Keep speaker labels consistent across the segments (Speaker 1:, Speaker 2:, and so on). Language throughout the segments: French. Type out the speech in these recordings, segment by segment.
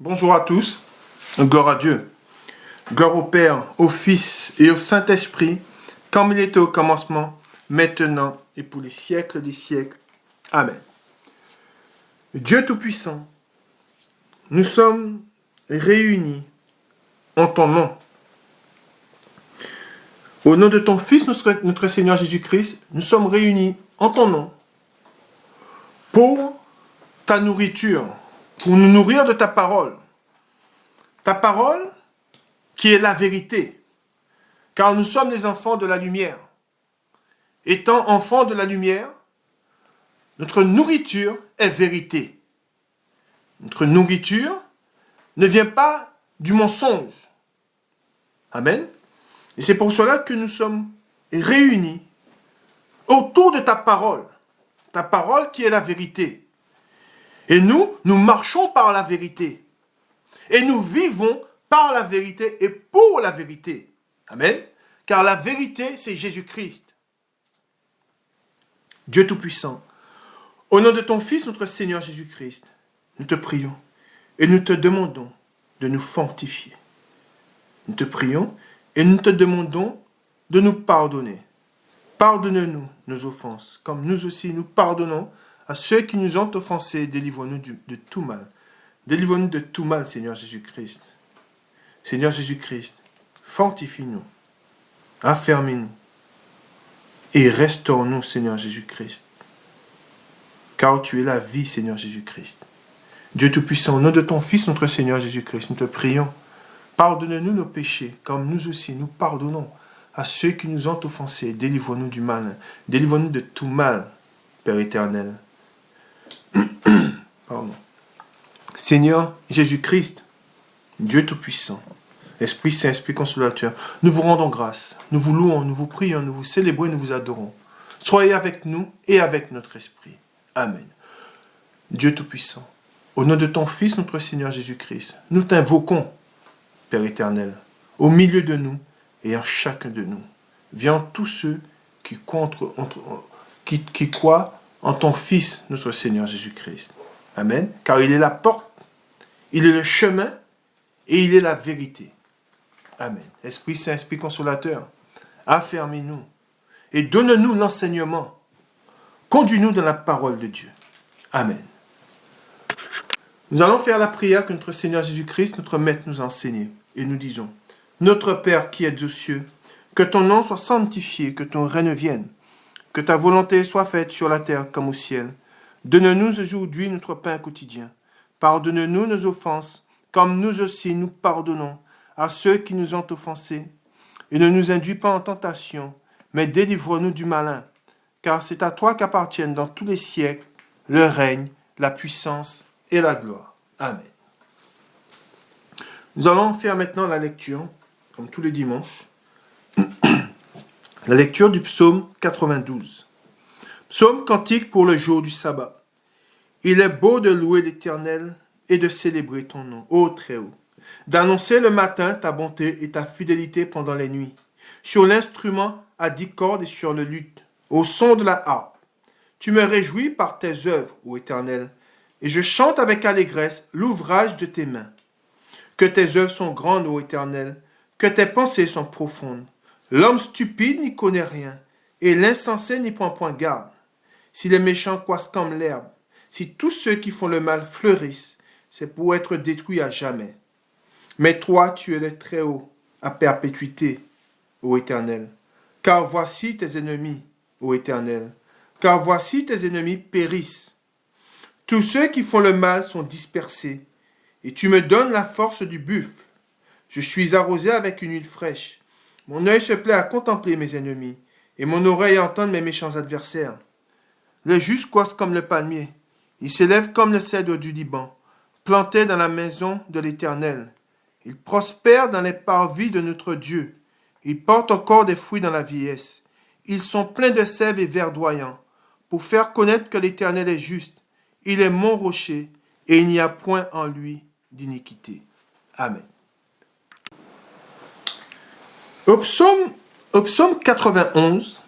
Speaker 1: Bonjour à tous, gloire à Dieu, gloire au Père, au Fils et au Saint-Esprit, comme il était au commencement, maintenant et pour les siècles des siècles. Amen. Dieu Tout-Puissant, nous sommes réunis en ton nom. Au nom de ton Fils, notre Seigneur Jésus-Christ, nous sommes réunis en ton nom pour ta nourriture, pour nous nourrir de ta parole. Ta parole qui est la vérité, car nous sommes les enfants de la lumière. Étant enfants de la lumière, notre nourriture est vérité. Notre nourriture ne vient pas du mensonge. Amen. Et c'est pour cela que nous sommes réunis autour de ta parole qui est la vérité. Et nous marchons par la vérité. Et nous vivons par la vérité et pour la vérité. Amen. Car la vérité, c'est Jésus-Christ. Dieu Tout-Puissant, au nom de ton Fils, notre Seigneur Jésus-Christ, nous te prions et nous te demandons de nous sanctifier. Nous te prions et nous te demandons de nous pardonner. Pardonne-nous nos offenses, comme nous aussi nous pardonnons à ceux qui nous ont offensés. Délivre-nous de tout mal. Délivre-nous de tout mal, Seigneur Jésus-Christ. Seigneur Jésus-Christ, fortifie-nous, affermis-nous et restaure-nous, Seigneur Jésus-Christ. Car tu es la vie, Seigneur Jésus-Christ. Dieu Tout-Puissant, au nom de ton Fils, notre Seigneur Jésus-Christ, nous te prions. Pardonne-nous nos péchés, comme nous aussi nous pardonnons à ceux qui nous ont offensés. Délivre-nous du mal. Délivre-nous de tout mal, Père éternel. Pardon. Seigneur Jésus-Christ, Dieu Tout-Puissant, Esprit Saint, Esprit Consolateur, nous vous rendons grâce, nous vous louons, nous vous prions, nous vous célébrons, nous vous adorons. Soyez avec nous et avec notre esprit. Amen. Dieu Tout-Puissant, au nom de ton Fils, notre Seigneur Jésus-Christ, nous t'invoquons, Père éternel, au milieu de nous et en chacun de nous. Viens tous ceux qui croient en ton Fils, notre Seigneur Jésus-Christ. Amen. Car il est la porte, il est le chemin et il est la vérité. Amen. Esprit Saint, Esprit Consolateur, affermis-nous et donne-nous l'enseignement. Conduis-nous dans la parole de Dieu. Amen. Nous allons faire la prière que notre Seigneur Jésus-Christ, notre Maître, nous a enseignée. Et nous disons, Notre Père qui es aux cieux, que ton nom soit sanctifié, que ton règne vienne, que ta volonté soit faite sur la terre comme au ciel. Donne-nous aujourd'hui notre pain quotidien. Pardonne-nous nos offenses, comme nous aussi nous pardonnons à ceux qui nous ont offensés. Et ne nous induis pas en tentation, mais délivre-nous du malin. Car c'est à toi qu'appartiennent dans tous les siècles le règne, la puissance et la gloire. Amen. Nous allons faire maintenant la lecture, comme tous les dimanches, la lecture du psaume 92. Psaume cantique pour le jour du sabbat. Il est beau de louer l'Éternel et de célébrer ton nom, ô Très-Haut, d'annoncer le matin ta bonté et ta fidélité pendant les nuits, sur l'instrument à 10 cordes et sur le luth, au son de la harpe. Tu me réjouis par tes œuvres, ô Éternel, et je chante avec allégresse l'ouvrage de tes mains. Que tes œuvres sont grandes, ô Éternel, que tes pensées sont profondes. L'homme stupide n'y connaît rien, et l'insensé n'y prend point garde. Si les méchants croissent comme l'herbe, si tous ceux qui font le mal fleurissent, c'est pour être détruits à jamais. Mais toi, tu es le Très-Haut, à perpétuité, ô Éternel. Car voici tes ennemis, ô Éternel. Car voici tes ennemis périssent. Tous ceux qui font le mal sont dispersés, et tu me donnes la force du buffle. Je suis arrosé avec une huile fraîche. Mon œil se plaît à contempler mes ennemis, et mon oreille à entendre mes méchants adversaires. Le juste croisse comme le palmier. Il s'élève comme le cèdre du Liban, planté dans la maison de l'Éternel. Il prospère dans les parvis de notre Dieu. Il porte encore des fruits dans la vieillesse. Ils sont pleins de sève et verdoyants, pour faire connaître que l'Éternel est juste. Il est mon rocher, et il n'y a point en lui d'iniquité. Amen. Au psaume 91,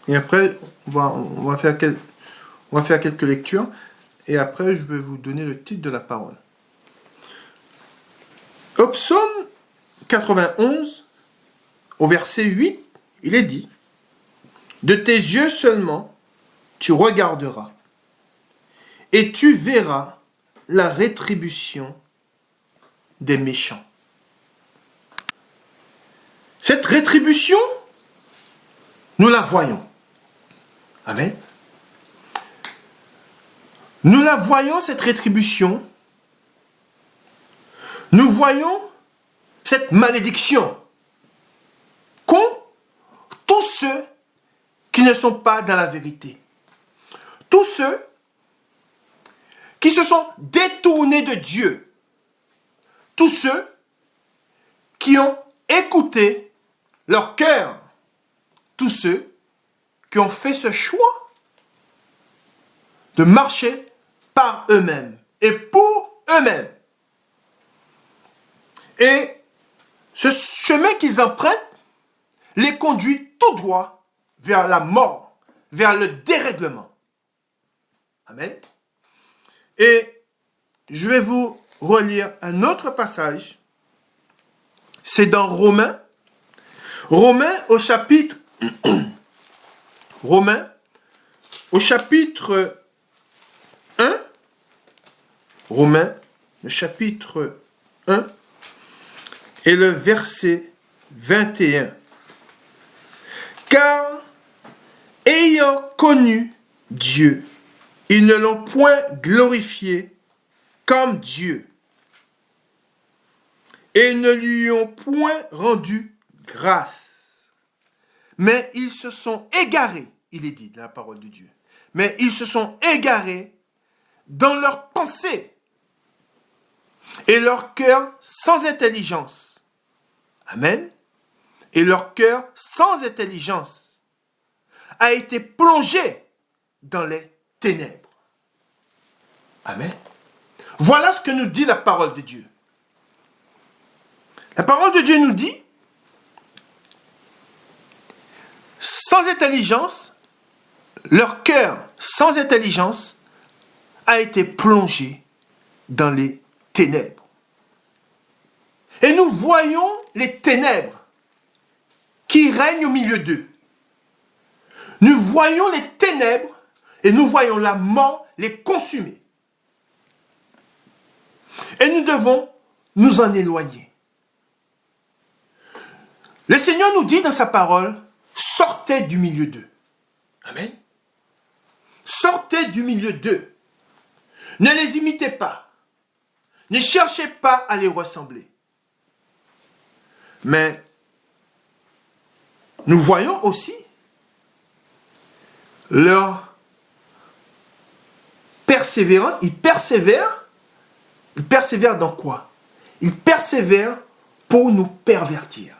Speaker 1: et après, on va faire quelques lectures, et après, je vais vous donner le titre de la parole. Au psaume 91, au verset 8, il est dit, « De tes yeux seulement, tu regarderas, et tu verras la rétribution des méchants. » Cette rétribution, nous la voyons. Amen. Nous la voyons, cette rétribution. Nous voyons cette malédiction qu'ont tous ceux qui ne sont pas dans la vérité. Tous ceux qui se sont détournés de Dieu. Tous ceux qui ont écouté leur cœur. Tous ceux qui ont fait ce choix de marcher par eux-mêmes et pour eux-mêmes. Et ce chemin qu'ils empruntent les conduit tout droit vers la mort, vers le dérèglement. Amen. Et je vais vous relire un autre passage. C'est dans Romains. Romains au chapitre Romains au chapitre 1. Romains, le chapitre 1 et le verset 21. Car, ayant connu Dieu, ils ne l'ont point glorifié comme Dieu, et ne lui ont point rendu grâce. Mais ils se sont égarés, il est dit dans la parole de Dieu, mais ils se sont égarés dans leurs pensées et leur cœur sans intelligence. Amen. Et leur cœur sans intelligence a été plongé dans les ténèbres. Amen. Voilà ce que nous dit la parole de Dieu. La parole de Dieu nous dit, sans intelligence, leur cœur sans intelligence a été plongé dans les ténèbres. Et nous voyons les ténèbres qui règnent au milieu d'eux. Nous voyons les ténèbres et nous voyons la mort les consumer. Et nous devons nous en éloigner. Le Seigneur nous dit dans sa parole, sortez du milieu d'eux. Amen. Sortez du milieu d'eux. Ne les imitez pas. Ne cherchez pas à les ressembler. Mais nous voyons aussi leur persévérance. Ils persévèrent dans quoi? Ils persévèrent pour nous pervertir.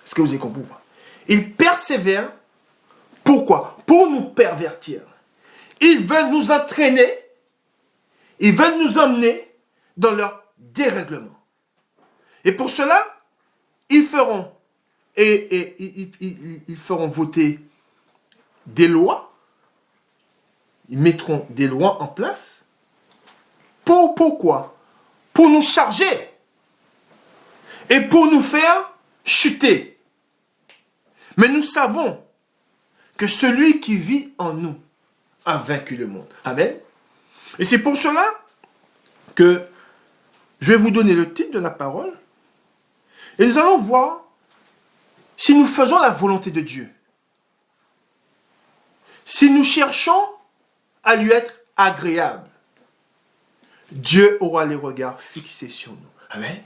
Speaker 1: Est-ce que vous avez compris? Ils persévèrent pourquoi? Pour nous pervertir. Ils veulent nous entraîner, ils veulent nous emmener dans leur dérèglement. Et pour cela, ils feront ils feront voter des lois. Ils mettront des lois en place. Pourquoi? Pour nous charger et pour nous faire chuter. Mais nous savons que celui qui vit en nous a vaincu le monde. Amen. Et c'est pour cela que je vais vous donner le titre de la parole. Et nous allons voir si nous faisons la volonté de Dieu. Si nous cherchons à lui être agréable, Dieu aura les regards fixés sur nous. Amen.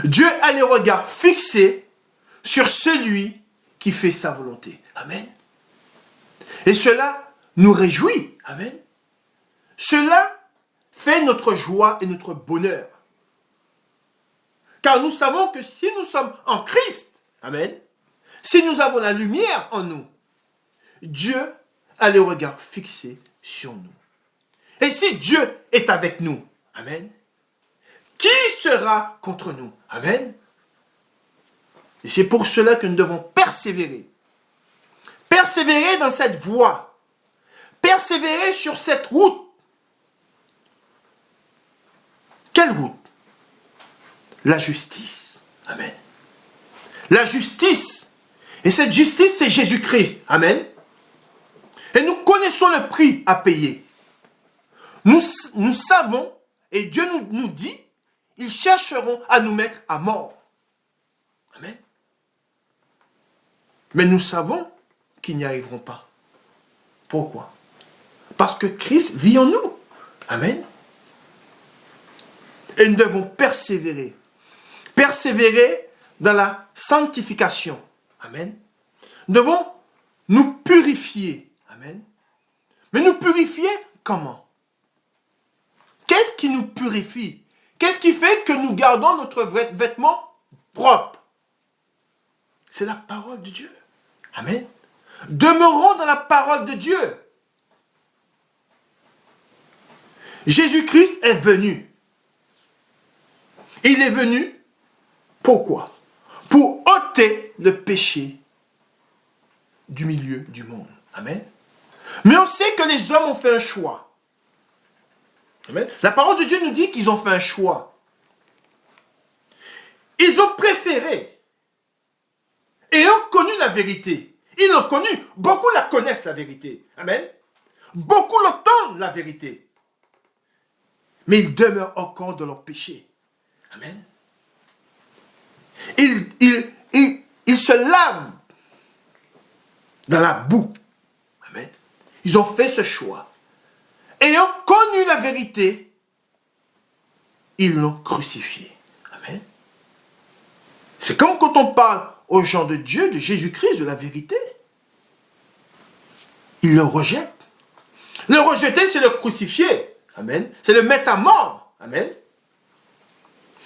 Speaker 1: Dieu a les regards fixés sur celui qui fait sa volonté. Amen. Et cela nous réjouit. Amen. Cela fait notre joie et notre bonheur. Car nous savons que si nous sommes en Christ, amen, si nous avons la lumière en nous, Dieu a le regard fixé sur nous. Et si Dieu est avec nous, amen, qui sera contre nous? Amen. Et c'est pour cela que nous devons persévérer. Persévérer dans cette voie. Persévérer sur cette route. Quelle Quelle route? La justice. Amen. La justice. Et cette justice, c'est Jésus-Christ. Amen. Et nous connaissons le prix à payer. Nous savons, et Dieu nous dit, ils chercheront à nous mettre à mort. Amen. Mais nous savons qu'ils n'y arriveront pas. Pourquoi? Parce que Christ vit en nous. Amen. Et nous devons persévérer. Persévérer dans la sanctification. Amen. Nous devons nous purifier. Amen. Mais nous purifier comment? Qu'est-ce qui nous purifie? Qu'est-ce qui fait que nous gardons notre vêtement propre? C'est la parole de Dieu. Amen. Demeurons dans la parole de Dieu. Jésus-Christ est venu. Il est venu, pourquoi? Pour ôter le péché du milieu du monde. Amen. Mais on sait que les hommes ont fait un choix. Amen. La parole de Dieu nous dit qu'ils ont fait un choix. Ils ont préféré et ont connu la vérité. Ils l'ont connue. Beaucoup la connaissent, la vérité. Amen. Beaucoup l'entendent, la vérité. Mais ils demeurent encore dans leur péché. Amen. Ils se lavent dans la boue. Amen. Ils ont fait ce choix. Ayant connu la vérité, ils l'ont crucifié. Amen. C'est comme quand on parle aux gens de Dieu, de Jésus-Christ, de la vérité. Ils le rejettent. Le rejeter, c'est le crucifier. Amen. C'est le mettre à mort. Amen.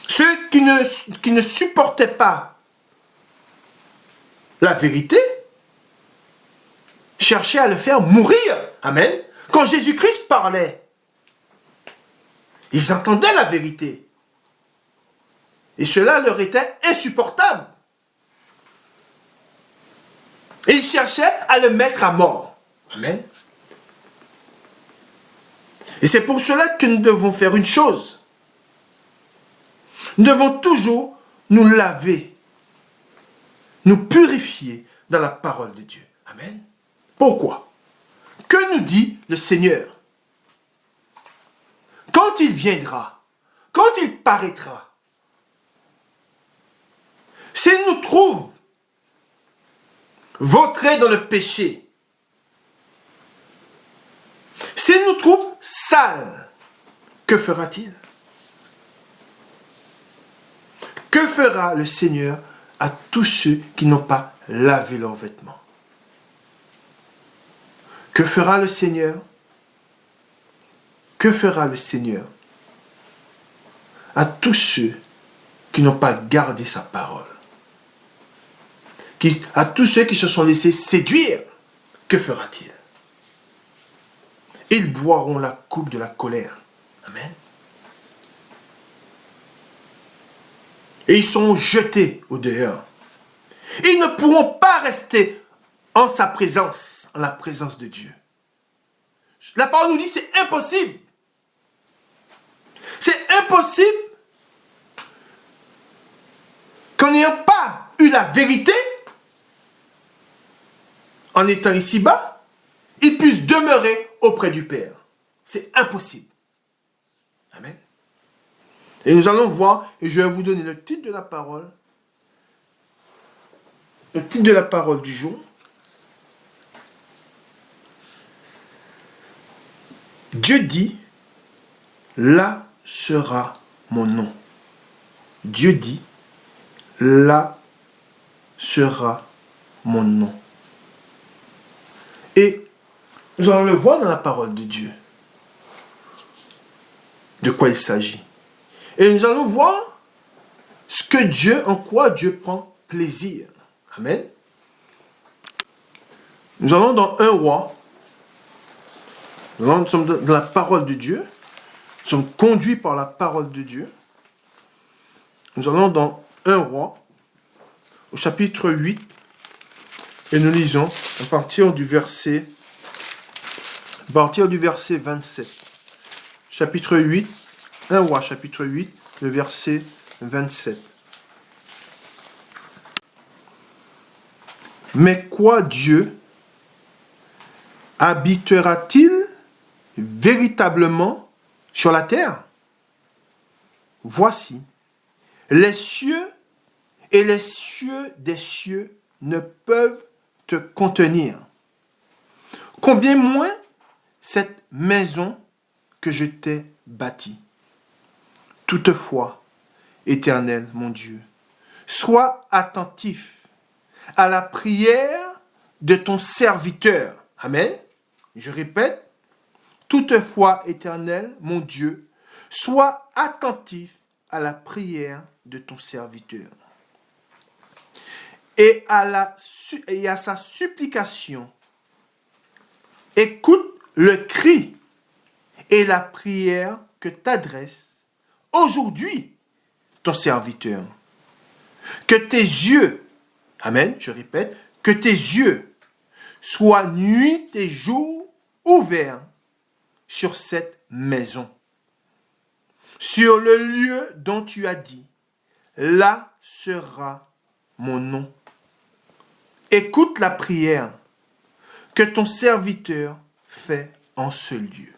Speaker 1: Ceux qui ne supportaient pas la vérité cherchaient à le faire mourir. Amen. Quand Jésus-Christ parlait, ils entendaient la vérité. Et cela leur était insupportable. Et ils cherchaient à le mettre à mort. Amen. Et c'est pour cela que nous devons faire une chose. Nous devons toujours nous laver, nous purifier dans la parole de Dieu. Amen. Pourquoi? Que nous dit le Seigneur? Quand il viendra, quand il paraîtra, s'il nous trouve vautrés dans le péché, s'il nous trouve sales, que fera-t-il? Que fera le Seigneur à tous ceux qui n'ont pas lavé leurs vêtements? Que fera le Seigneur? Que fera le Seigneur à tous ceux qui n'ont pas gardé sa parole? À tous ceux qui se sont laissés séduire, que fera-t-il? Ils boiront la coupe de la colère. Amen. Et ils seront jetés au dehors. Ils ne pourront pas rester en sa présence, en la présence de Dieu. La parole nous dit que c'est impossible. C'est impossible qu'en n'ayant pas eu la vérité, en étant ici-bas, ils puissent demeurer auprès du Père. C'est impossible. Amen. Et nous allons voir, et je vais vous donner le titre de la parole. Le titre de la parole du jour. Dieu dit, là sera mon nom. Dieu dit, là sera mon nom. Et nous allons le voir dans la parole de Dieu. De quoi il s'agit. Et nous allons voir en quoi Dieu prend plaisir. Amen. Nous allons dans 1 Roi. Nous sommes dans la parole de Dieu. Nous sommes conduits par la parole de Dieu. Nous allons dans 1 Roi, au chapitre 8, et nous lisons à partir du verset 27. Chapitre 8, 1 Roi chapitre 8, le verset 27. Mais quoi Dieu habitera-t-il véritablement sur la terre? Voici, les cieux et les cieux des cieux ne peuvent te contenir. Combien moins cette maison que je t'ai bâtie. Toutefois, Éternel, mon Dieu, sois attentif à la prière de ton serviteur. Amen. Je répète, toutefois, Éternel, mon Dieu, sois attentif à la prière de ton serviteur et à sa supplication. Écoute le cri et la prière que t'adresse aujourd'hui ton serviteur. Que tes yeux, amen, je répète, que tes yeux soient nuit et jour ouverts sur cette maison, sur le lieu dont tu as dit, là sera mon nom. Écoute la prière que ton serviteur fait en ce lieu.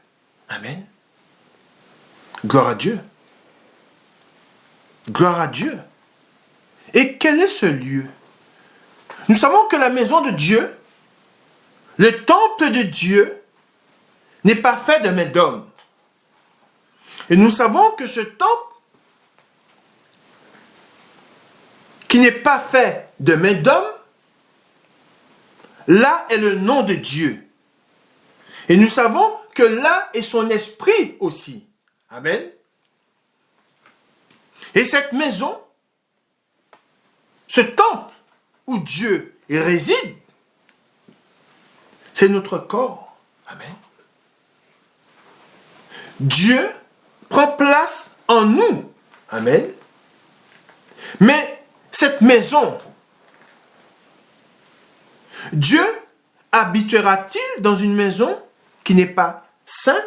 Speaker 1: Amen. Gloire à Dieu. Gloire à Dieu. Et quel est ce lieu? Nous savons que la maison de Dieu, le temple de Dieu, n'est pas fait de main d'homme. Et nous savons que ce temple, qui n'est pas fait de main d'homme, là est le nom de Dieu. Et nous savons que là est son esprit aussi. Amen. Et cette maison, ce temple où Dieu réside, c'est notre corps. Amen. Dieu prend place en nous. Amen. Mais cette maison, Dieu habitera-t-il dans une maison qui n'est pas sainte?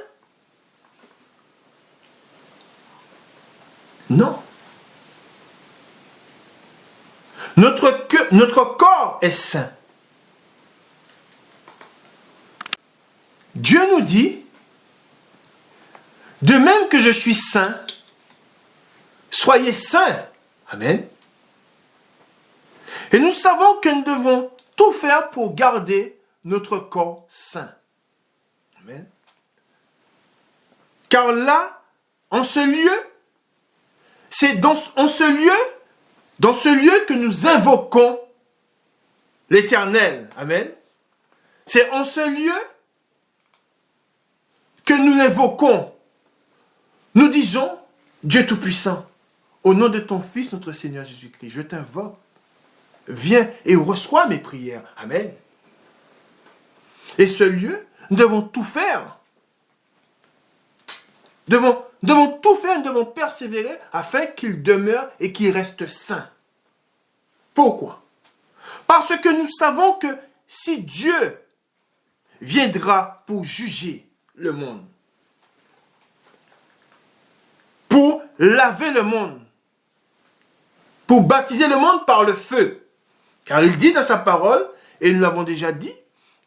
Speaker 1: Non. Notre corps est saint. Dieu nous dit, de même que je suis saint, soyez saints. Amen. Et nous savons que nous devons tout faire pour garder notre corps saint. Amen. Car là, en ce lieu, c'est dans ce lieu que nous invoquons l'Éternel. Amen. C'est en ce lieu que nous l'invoquons. Nous disons, Dieu Tout-Puissant, au nom de ton Fils, notre Seigneur Jésus-Christ, je t'invoque. Viens et reçois mes prières. Amen. Et ce lieu, nous devons tout faire. Nous devons tout faire, nous devons persévérer afin qu'il demeure et qu'il reste saint. Pourquoi? Parce que nous savons que si Dieu viendra pour juger le monde, pour laver le monde, pour baptiser le monde par le feu, car il dit dans sa parole, et nous l'avons déjà dit,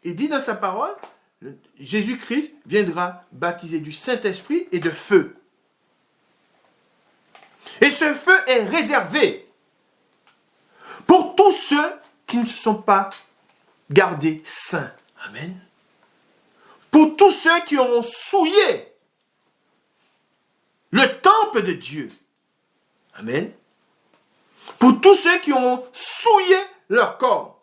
Speaker 1: il dit dans sa parole, Jésus-Christ viendra baptiser du Saint-Esprit et de feu. Et ce feu est réservé pour tous ceux qui ne se sont pas gardés saints. Amen. Pour tous ceux qui auront souillé le temple de Dieu. Amen. Pour tous ceux qui auront souillé leur corps.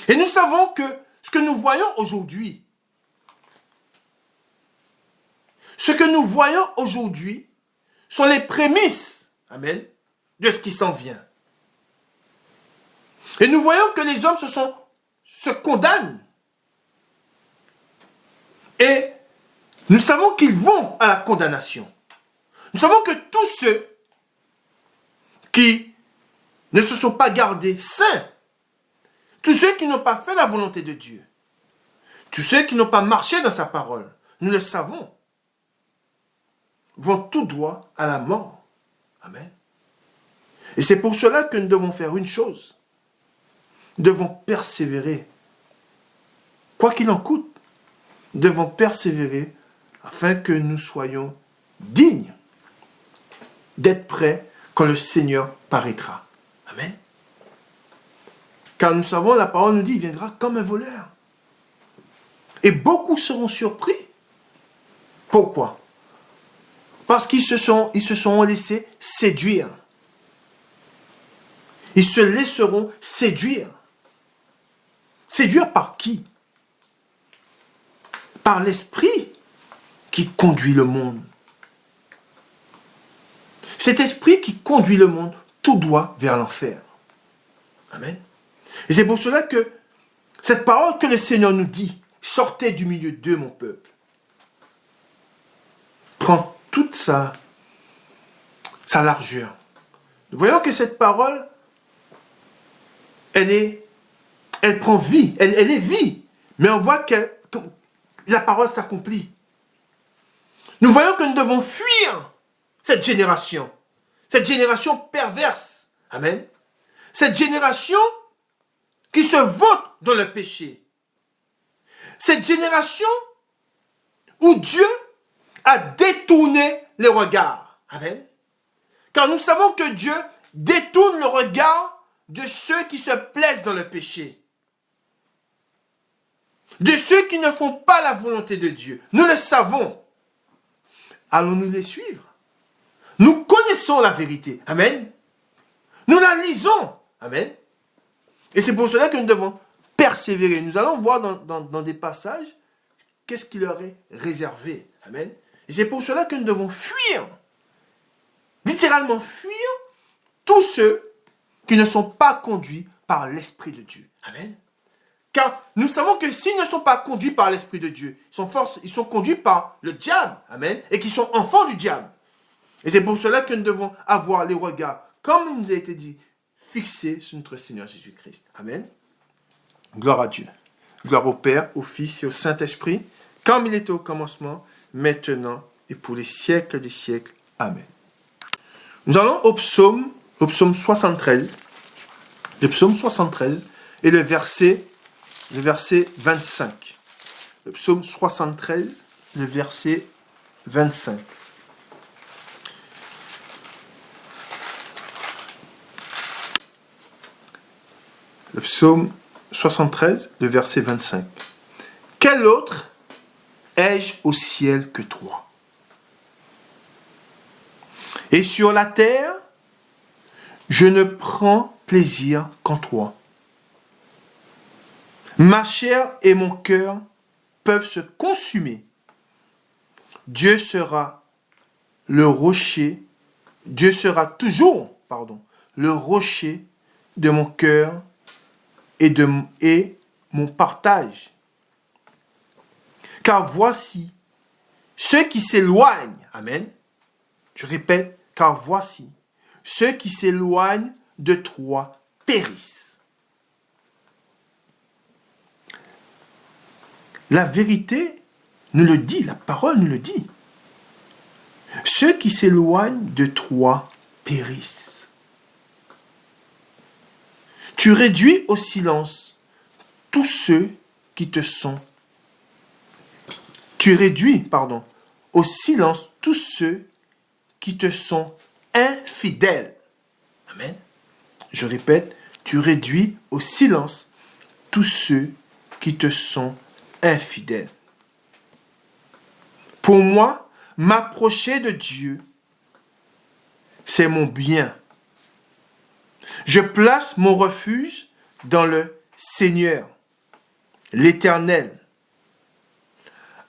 Speaker 1: Et nous savons que ce que nous voyons aujourd'hui, sont les prémices, amen, de ce qui s'en vient. Et nous voyons que les hommes se condamnent. Et nous savons qu'ils vont à la condamnation. Nous savons que tous ceux qui ne se sont pas gardés saints, tous ceux qui n'ont pas fait la volonté de Dieu, tous ceux qui n'ont pas marché dans sa parole, nous le savons, vont tout droit à la mort. Amen. Et c'est pour cela que nous devons faire une chose. Nous devons persévérer. Quoi qu'il en coûte, nous devons persévérer afin que nous soyons dignes d'être prêts quand le Seigneur paraîtra. Amen. Car nous savons, la parole nous dit, il viendra comme un voleur. Et beaucoup seront surpris. Pourquoi? Parce qu'ils se sont laissés séduire. Ils se laisseront séduire. Séduire par qui? Par l'esprit qui conduit le monde. Cet esprit qui conduit le monde tout droit vers l'enfer. Amen. Et c'est pour cela que cette parole que le Seigneur nous dit, sortez du milieu d'eux, mon peuple, prend toute sa largeur. Nous voyons que cette parole, elle prend vie, elle est vie, mais on voit que la parole s'accomplit. Nous voyons que nous devons fuir cette génération perverse. Amen. Cette génération qui se vautre dans le péché. Cette génération où Dieu a détourné les regards. Amen. Car nous savons que Dieu détourne le regard de ceux qui se plaisent dans le péché. De ceux qui ne font pas la volonté de Dieu. Nous le savons. Allons-nous les suivre? Nous connaissons la vérité. Amen. Nous la lisons. Amen. Et c'est pour cela que nous devons persévérer. Nous allons voir dans des passages qu'est-ce qui leur est réservé. Amen. Et c'est pour cela que nous devons fuir. Littéralement fuir tous ceux qui ne sont pas conduits par l'Esprit de Dieu. Amen. Car nous savons que s'ils ne sont pas conduits par l'Esprit de Dieu, ils sont conduits par le diable. Amen. Et qu'ils sont enfants du diable. Et c'est pour cela que nous devons avoir les regards, comme il nous a été dit, fixés sur notre Seigneur Jésus-Christ. Amen. Gloire à Dieu. Gloire au Père, au Fils et au Saint-Esprit, comme il était au commencement, maintenant et pour les siècles des siècles. Amen. Nous allons au psaume 73. Le psaume 73 et le verset 25. Le psaume 73, le verset 25. Le psaume 73, le verset 25. Quel autre ai-je au ciel que toi? Et sur la terre, je ne prends plaisir qu'en toi. Ma chair et mon cœur peuvent se consumer. Dieu sera le rocher, Dieu sera toujours, le rocher de mon cœur et mon partage. Car voici, ceux qui s'éloignent, amen, je répète, car voici, ceux qui s'éloignent de toi périssent. La vérité nous le dit, la parole nous le dit. Ceux qui s'éloignent de toi périssent. Tu réduis au silence tous ceux qui te sont. Tu réduis, au silence tous ceux qui te sont infidèles. Amen. Je répète, tu réduis au silence tous ceux qui te sont infidèles. Pour moi, m'approcher de Dieu, c'est mon bien. Je place mon refuge dans le Seigneur, l'Éternel,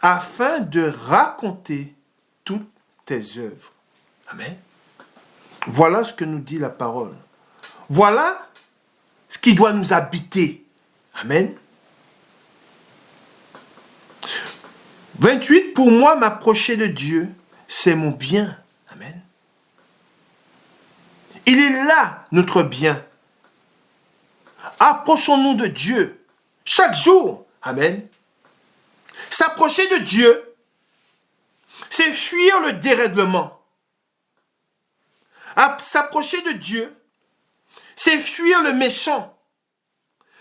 Speaker 1: afin de raconter toutes tes œuvres. Amen. Voilà ce que nous dit la parole. Voilà ce qui doit nous habiter. Amen. 28, pour moi, m'approcher de Dieu, c'est mon bien. Amen. Il est là, notre bien. Approchons-nous de Dieu chaque jour. Amen. S'approcher de Dieu, C'est fuir le dérèglement. S'approcher de Dieu, c'est fuir le méchant.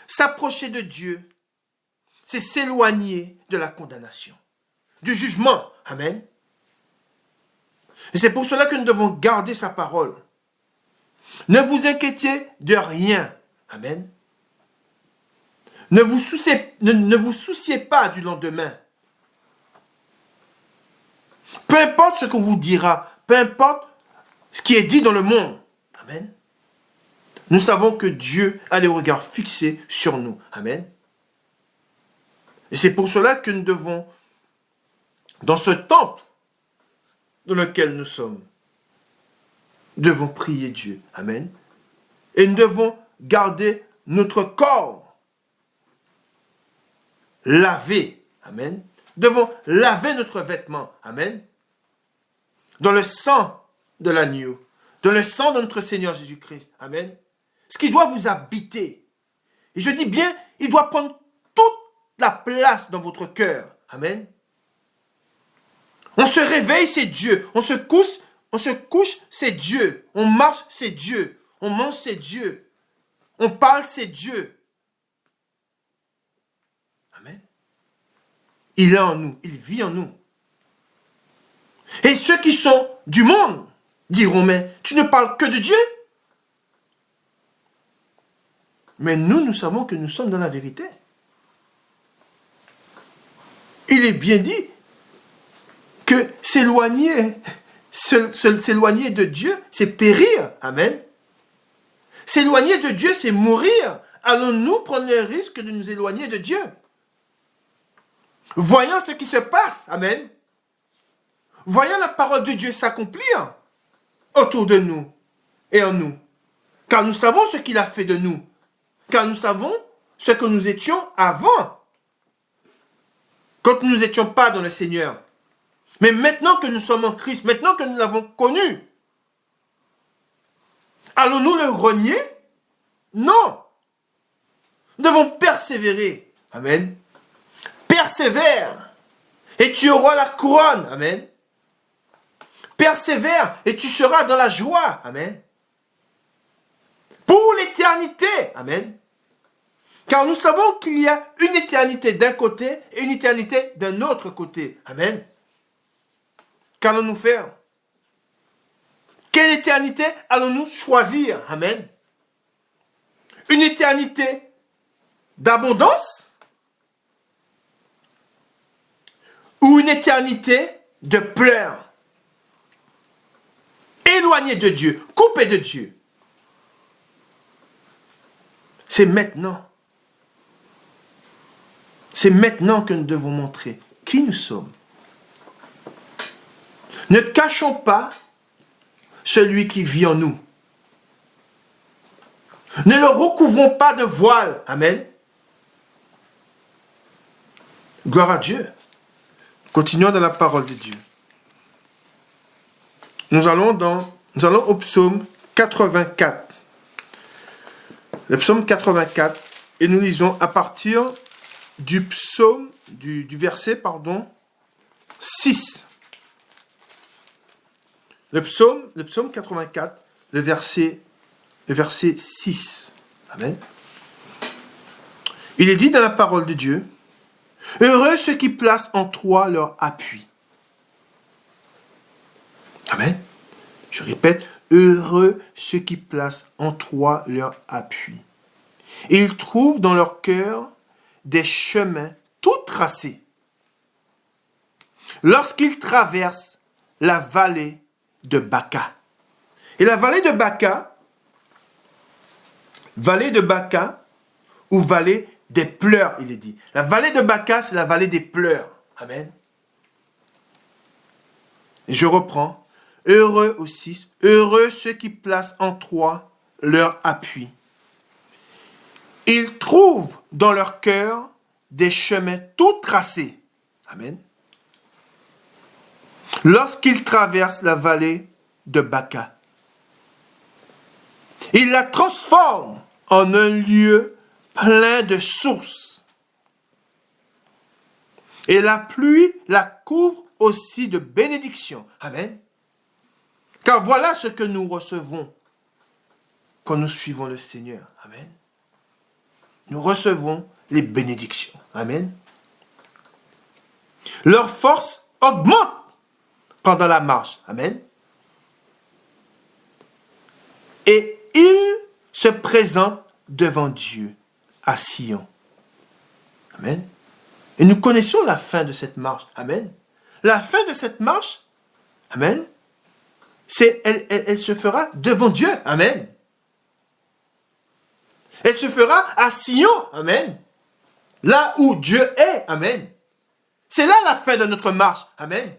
Speaker 1: S'approcher de Dieu, c'est s'éloigner de la condamnation, du jugement. Amen. Et c'est pour cela que nous devons garder sa parole. Ne vous inquiétez de rien. Amen. Ne vous souciez pas du lendemain. Peu importe ce qu'on vous dira, peu importe ce qui est dit dans le monde. Amen. Nous savons que Dieu a les regards fixés sur nous. Amen. Et c'est pour cela que nous devons, dans ce temple dans lequel nous sommes, devons prier Dieu. Amen. Et nous devons garder notre corps lavé. Amen. Nous devons laver notre vêtement. Amen. Dans le sang de l'agneau, dans le sang de notre Seigneur Jésus-Christ. Amen. Ce qui doit vous habiter. Et je dis bien, il doit prendre toute la place dans votre cœur. Amen. On se réveille, c'est Dieu. On se couche, c'est Dieu. On marche, c'est Dieu. On mange, c'est Dieu. On parle, c'est Dieu. Amen. Il est en nous, il vit en nous. Et ceux qui sont du monde diront, mais tu ne parles que de Dieu? Mais nous savons que nous sommes dans la vérité. Il est bien dit que s'éloigner de Dieu, c'est périr. Amen. S'éloigner de Dieu, c'est mourir. Allons-nous prendre le risque de nous éloigner de Dieu? Voyons ce qui se passe. Amen. Voyons la parole de Dieu s'accomplir autour de nous et en nous. Car nous savons ce qu'il a fait de nous. Car nous savons ce que nous étions avant. Quand nous n'étions pas dans le Seigneur. Mais maintenant que nous sommes en Christ, maintenant que nous l'avons connu, allons-nous le renier? Non. Nous devons persévérer. Amen. Persévère et tu auras la couronne. Amen. Persévère et tu seras dans la joie. Amen. Pour l'éternité. Amen. Car nous savons qu'il y a une éternité d'un côté et une éternité d'un autre côté. Amen. Qu'allons-nous faire? Quelle éternité allons-nous choisir? Amen. Une éternité d'abondance ou une éternité de pleurs? Éloigné de Dieu, coupé de Dieu. C'est maintenant. C'est maintenant que nous devons montrer qui nous sommes. Ne cachons pas celui qui vit en nous. Ne le recouvrons pas de voile. Amen. Gloire à Dieu. Continuons dans la parole de Dieu. Nous allons au psaume 84. Le psaume 84. Et nous lisons à partir du verset 6. Le psaume 84, le verset 6. Amen. Il est dit dans la parole de Dieu, « Heureux ceux qui placent en toi leur appui. » Amen. Je répète, « Heureux ceux qui placent en toi leur appui. » Et ils trouvent dans leur cœur des chemins tout tracés. Lorsqu'ils traversent la vallée de Baca. Et la vallée de Baca ou vallée des pleurs, il est dit. La vallée de Baca, c'est la vallée des pleurs. Amen. Et je reprends. Heureux aussi, heureux ceux qui placent en toi leur appui. Ils trouvent dans leur cœur des chemins tout tracés. Amen. Lorsqu'ils traversent la vallée de Baca, ils la transforment en un lieu plein de sources. Et la pluie la couvre aussi de bénédiction. Amen. Car voilà ce que nous recevons quand nous suivons le Seigneur. Amen. Nous recevons les bénédictions. Amen. Leur force augmente pendant la marche. Amen. Et ils se présentent devant Dieu à Sion. Amen. Et nous connaissons la fin de cette marche. Amen. La fin de cette marche, amen, elle se fera devant Dieu. Amen. Elle se fera à Sion. Amen. Là où Dieu est. Amen. C'est là la fin de notre marche. Amen.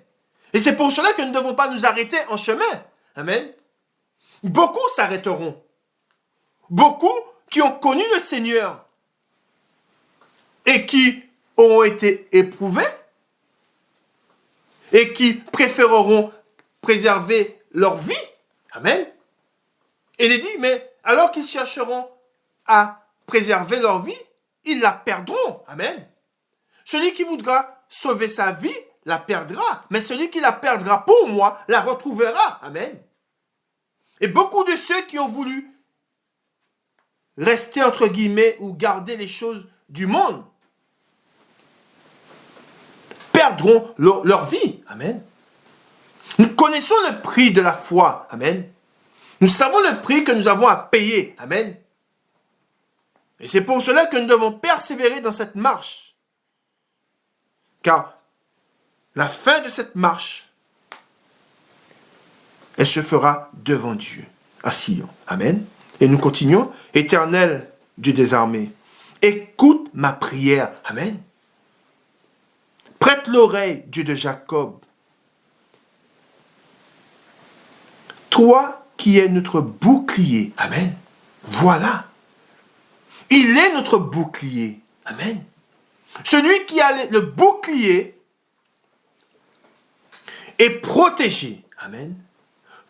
Speaker 1: Et c'est pour cela que nous ne devons pas nous arrêter en chemin. Amen. Beaucoup s'arrêteront. Beaucoup qui ont connu le Seigneur et qui auront été éprouvés et qui préféreront préserver leur vie. Amen. Et il est dit, mais alors qu'ils chercheront à préserver leur vie, ils la perdront. Amen. Celui qui voudra sauver sa vie la perdra, mais celui qui la perdra pour moi la retrouvera. Amen. Et beaucoup de ceux qui ont voulu rester entre guillemets ou garder les choses du monde perdront leur vie. Amen. Nous connaissons le prix de la foi. Amen. Nous savons le prix que nous avons à payer. Amen. Et c'est pour cela que nous devons persévérer dans cette marche. Car la fin de cette marche, elle se fera devant Dieu, à Sion. Amen. Et nous continuons. Éternel Dieu des armées, écoute ma prière. Amen. Prête l'oreille, Dieu de Jacob. Toi qui es notre bouclier. Amen. Voilà. Il est notre bouclier. Amen. Celui qui a le bouclier est protégé. Amen.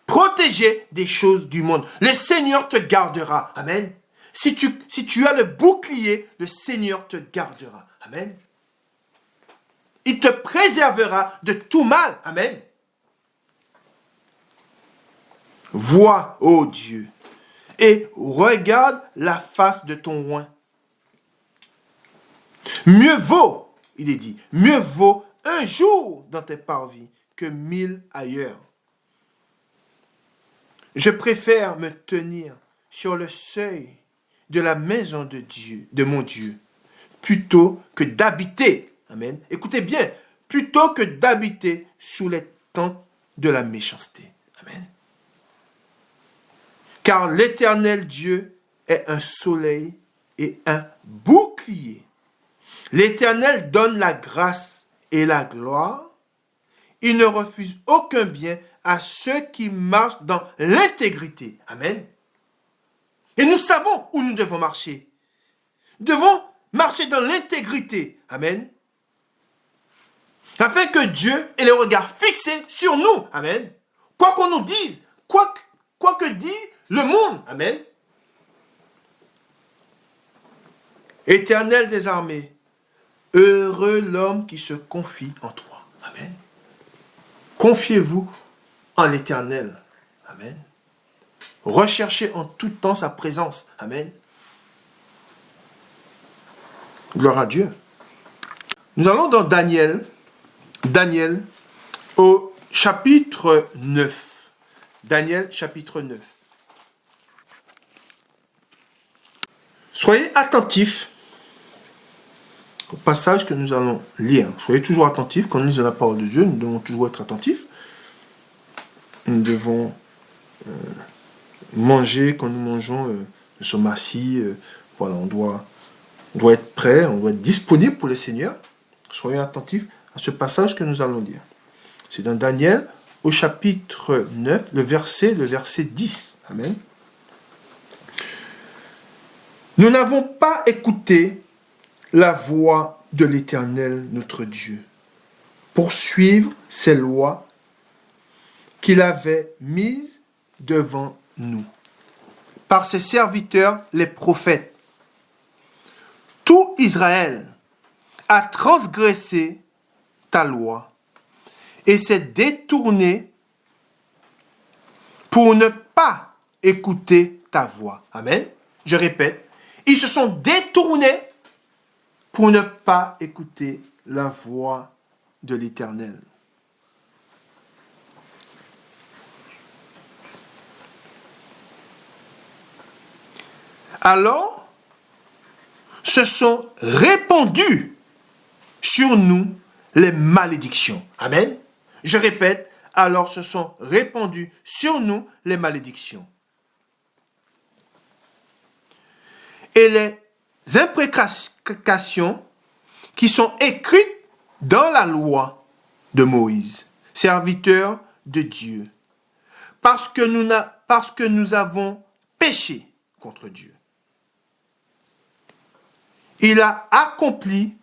Speaker 1: Protégé des choses du monde. Le Seigneur te gardera. Amen. Si tu as le bouclier, le Seigneur te gardera. Amen. Il te préservera de tout mal. Amen. Vois, ô Dieu, et regarde la face de ton roi. Mieux vaut, il est dit, mieux vaut un jour dans tes parvis que 1000 ailleurs. Je préfère me tenir sur le seuil de la maison de Dieu, de mon Dieu, plutôt que d'habiter, amen, écoutez bien, plutôt que d'habiter sous les tentes de la méchanceté. Amen. Car l'Éternel Dieu est un soleil et un bouclier. L'Éternel donne la grâce et la gloire. Il ne refuse aucun bien à ceux qui marchent dans l'intégrité. Amen. Et nous savons où nous devons marcher. Nous devons marcher dans l'intégrité. Amen. Afin que Dieu ait le regard fixé sur nous. Amen. Quoi qu'on nous dise, quoi que dise le monde. Amen. Éternel des armées, heureux l'homme qui se confie en toi. Amen. Confiez-vous en l'Éternel. Amen. Recherchez en tout temps sa présence. Amen. Gloire à Dieu. Nous allons dans Daniel au chapitre 9. Daniel chapitre 9. Soyez attentifs au passage que nous allons lire. Soyez toujours attentifs quand nous lisons la parole de Dieu. Nous devons toujours être attentifs. Nous devons manger quand nous mangeons. Nous sommes assis. Voilà, on doit être prêt, on doit être disponible pour le Seigneur. Soyez attentifs à ce passage que nous allons lire. C'est dans Daniel au chapitre 9, le verset 10. Amen. Nous n'avons pas écouté la voix de l'Éternel, notre Dieu, pour suivre ses lois qu'il avait mises devant nous, par ses serviteurs, les prophètes. Tout Israël a transgressé ta loi et s'est détourné pour ne pas écouter ta voix. Amen. Je répète, ils se sont détournés pour ne pas écouter la voix de l'Éternel. Alors, se sont répandues sur nous les malédictions. Amen. Je répète, alors se sont répandues sur nous les malédictions. Et les imprécations qui sont écrites dans la loi de Moïse, serviteur de Dieu, parce que nous avons péché contre Dieu. Il a accompli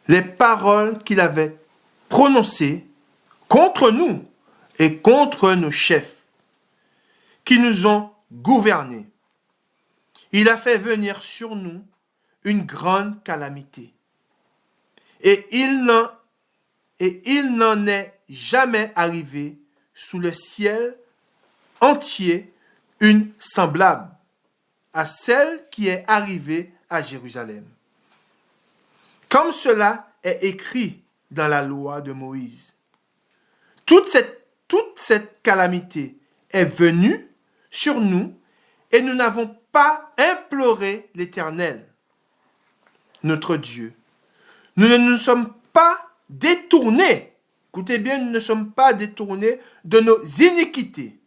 Speaker 1: les paroles qu'il avait prononcées contre nous et contre nos chefs qui nous ont gouvernés. Il a fait venir sur nous une grande calamité. Et il n'en est jamais arrivé sous le ciel entier une semblable à celle qui est arrivée à Jérusalem. Comme cela est écrit dans la loi de Moïse. Toute cette calamité est venue sur nous et nous n'avons pas imploré l'Éternel, notre Dieu. Nous ne nous sommes pas détournés, écoutez bien, nous ne sommes pas détournés de nos iniquités.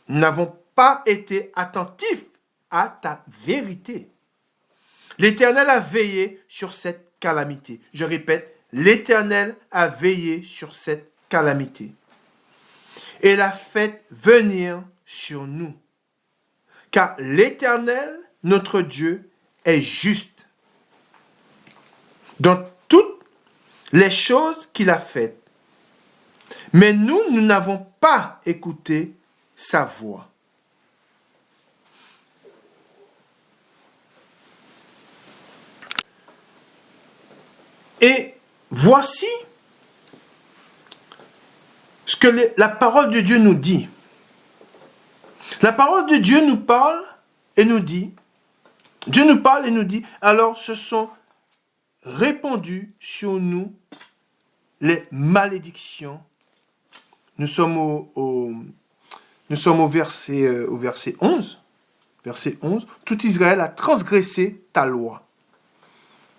Speaker 1: Nous n'avons pas été attentifs à ta vérité. L'Éternel a veillé sur cette calamité. Je répète, l'Éternel a veillé sur cette calamité. Et l'a fait venir sur nous. Car l'Éternel, notre Dieu, est juste dans toutes les choses qu'il a faites. Mais nous n'avons pas écouté sa voix. Et voici ce que la parole de Dieu nous dit. La parole de Dieu nous parle et nous dit, Dieu nous parle et nous dit, alors se sont répandues sur nous les malédictions. Nous sommes au verset 11. Verset 11. Tout Israël a transgressé ta loi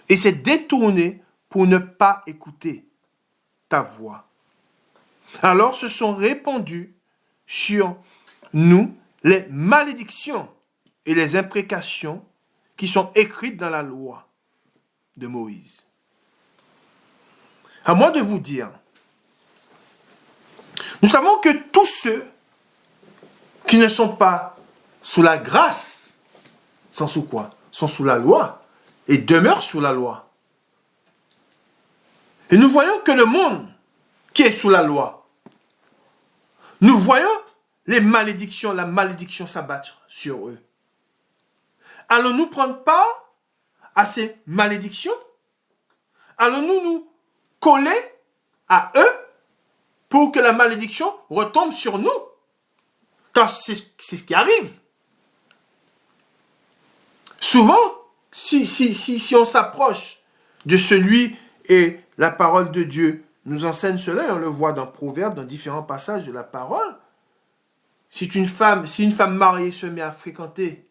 Speaker 1: et s'est détourné pour ne pas écouter ta voix. Alors se sont répandues sur nous les malédictions et les imprécations qui sont écrites dans la loi de Moïse. À moi de vous dire, nous savons que tous ceux qui ne sont pas sous la grâce, sont sous quoi? Sont sous la loi et demeurent sous la loi. Et nous voyons que le monde qui est sous la loi, nous voyons les malédictions, la malédiction s'abattre sur eux. Allons-nous prendre part à ces malédictions? Allons-nous nous coller à eux pour que la malédiction retombe sur nous? Car c'est ce qui arrive. Souvent, si on s'approche de celui et la parole de Dieu nous enseigne cela, et on le voit dans Proverbes, dans différents passages de la parole, si une femme mariée se met à fréquenter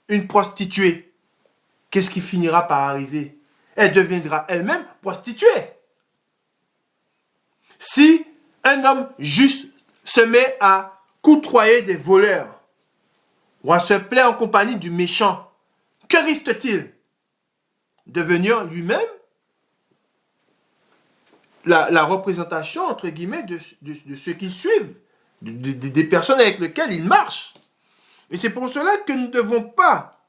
Speaker 1: une prostituée, qu'est-ce qui finira par arriver? Elle deviendra elle-même prostituée. Si un homme juste se met à coutroyer des voleurs ou à se plaire en compagnie du méchant, que risque-t-il? Devenir lui-même la représentation, entre guillemets, de ceux qui suivent, des personnes avec lesquelles ils marchent. Et c'est pour cela que nous ne devons pas,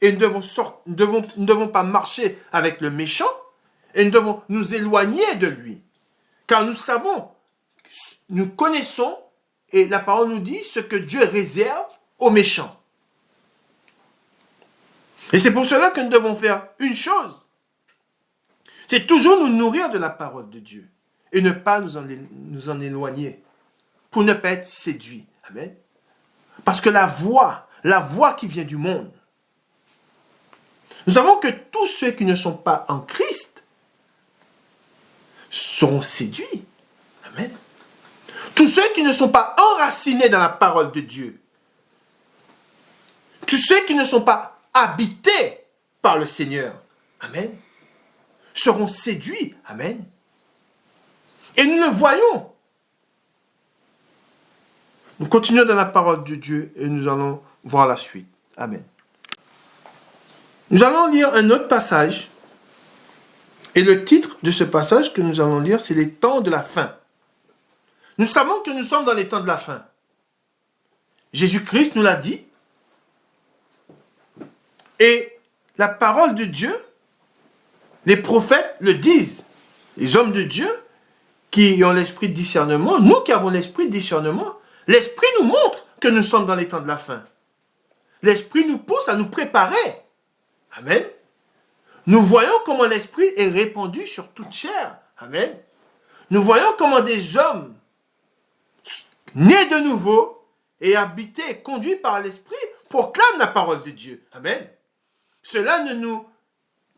Speaker 1: et nous ne devons pas marcher avec le méchant, et nous devons nous éloigner de lui. Car nous savons, nous connaissons, et la parole nous dit ce que Dieu réserve aux méchants. Et c'est pour cela que nous devons faire une chose. C'est toujours nous nourrir de la parole de Dieu. et ne pas nous en éloigner, pour ne pas être séduits. Amen. Parce que la voix qui vient du monde, nous savons que tous ceux qui ne sont pas en Christ sont séduits. Amen. Tous ceux qui ne sont pas enracinés dans la parole de Dieu, tous ceux qui ne sont pas habités par le Seigneur, amen, seront séduits. Amen. Et nous le voyons. Nous continuons dans la parole de Dieu et nous allons voir la suite. Amen. Nous allons lire un autre passage. Et le titre de ce passage que nous allons lire, c'est les temps de la fin. Nous savons que nous sommes dans les temps de la fin. Jésus-Christ nous l'a dit. Et la parole de Dieu, les prophètes le disent. Les hommes de Dieu qui ont l'esprit de discernement, nous qui avons l'esprit de discernement, l'esprit nous montre que nous sommes dans les temps de la fin. L'esprit nous pousse à nous préparer. Amen. Nous voyons comment l'esprit est répandu sur toute chair. Amen. Nous voyons comment des hommes nés de nouveau et habités, conduits par l'esprit, proclament la parole de Dieu. Amen. Cela ne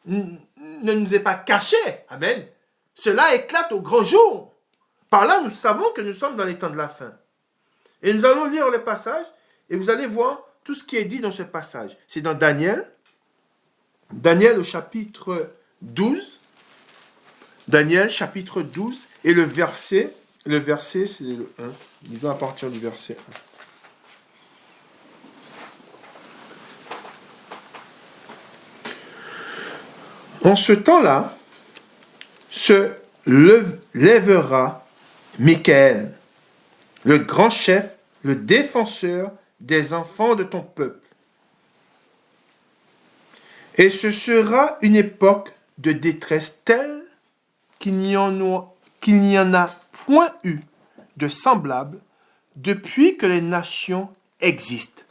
Speaker 1: nous est pas caché. Amen. Cela éclate au grand jour. Par là, nous savons que nous sommes dans les temps de la fin. Et nous allons lire le passage et vous allez voir tout ce qui est dit dans ce passage. C'est dans Daniel. Daniel au chapitre 12. Daniel chapitre 12 et le verset c'est le 1. Disons à partir du verset 1. En ce temps-là, se lèvera Michael, le grand chef, le défenseur des enfants de ton peuple. Et ce sera une époque de détresse telle qu'il n'y en a point eu de semblable depuis que les nations existent,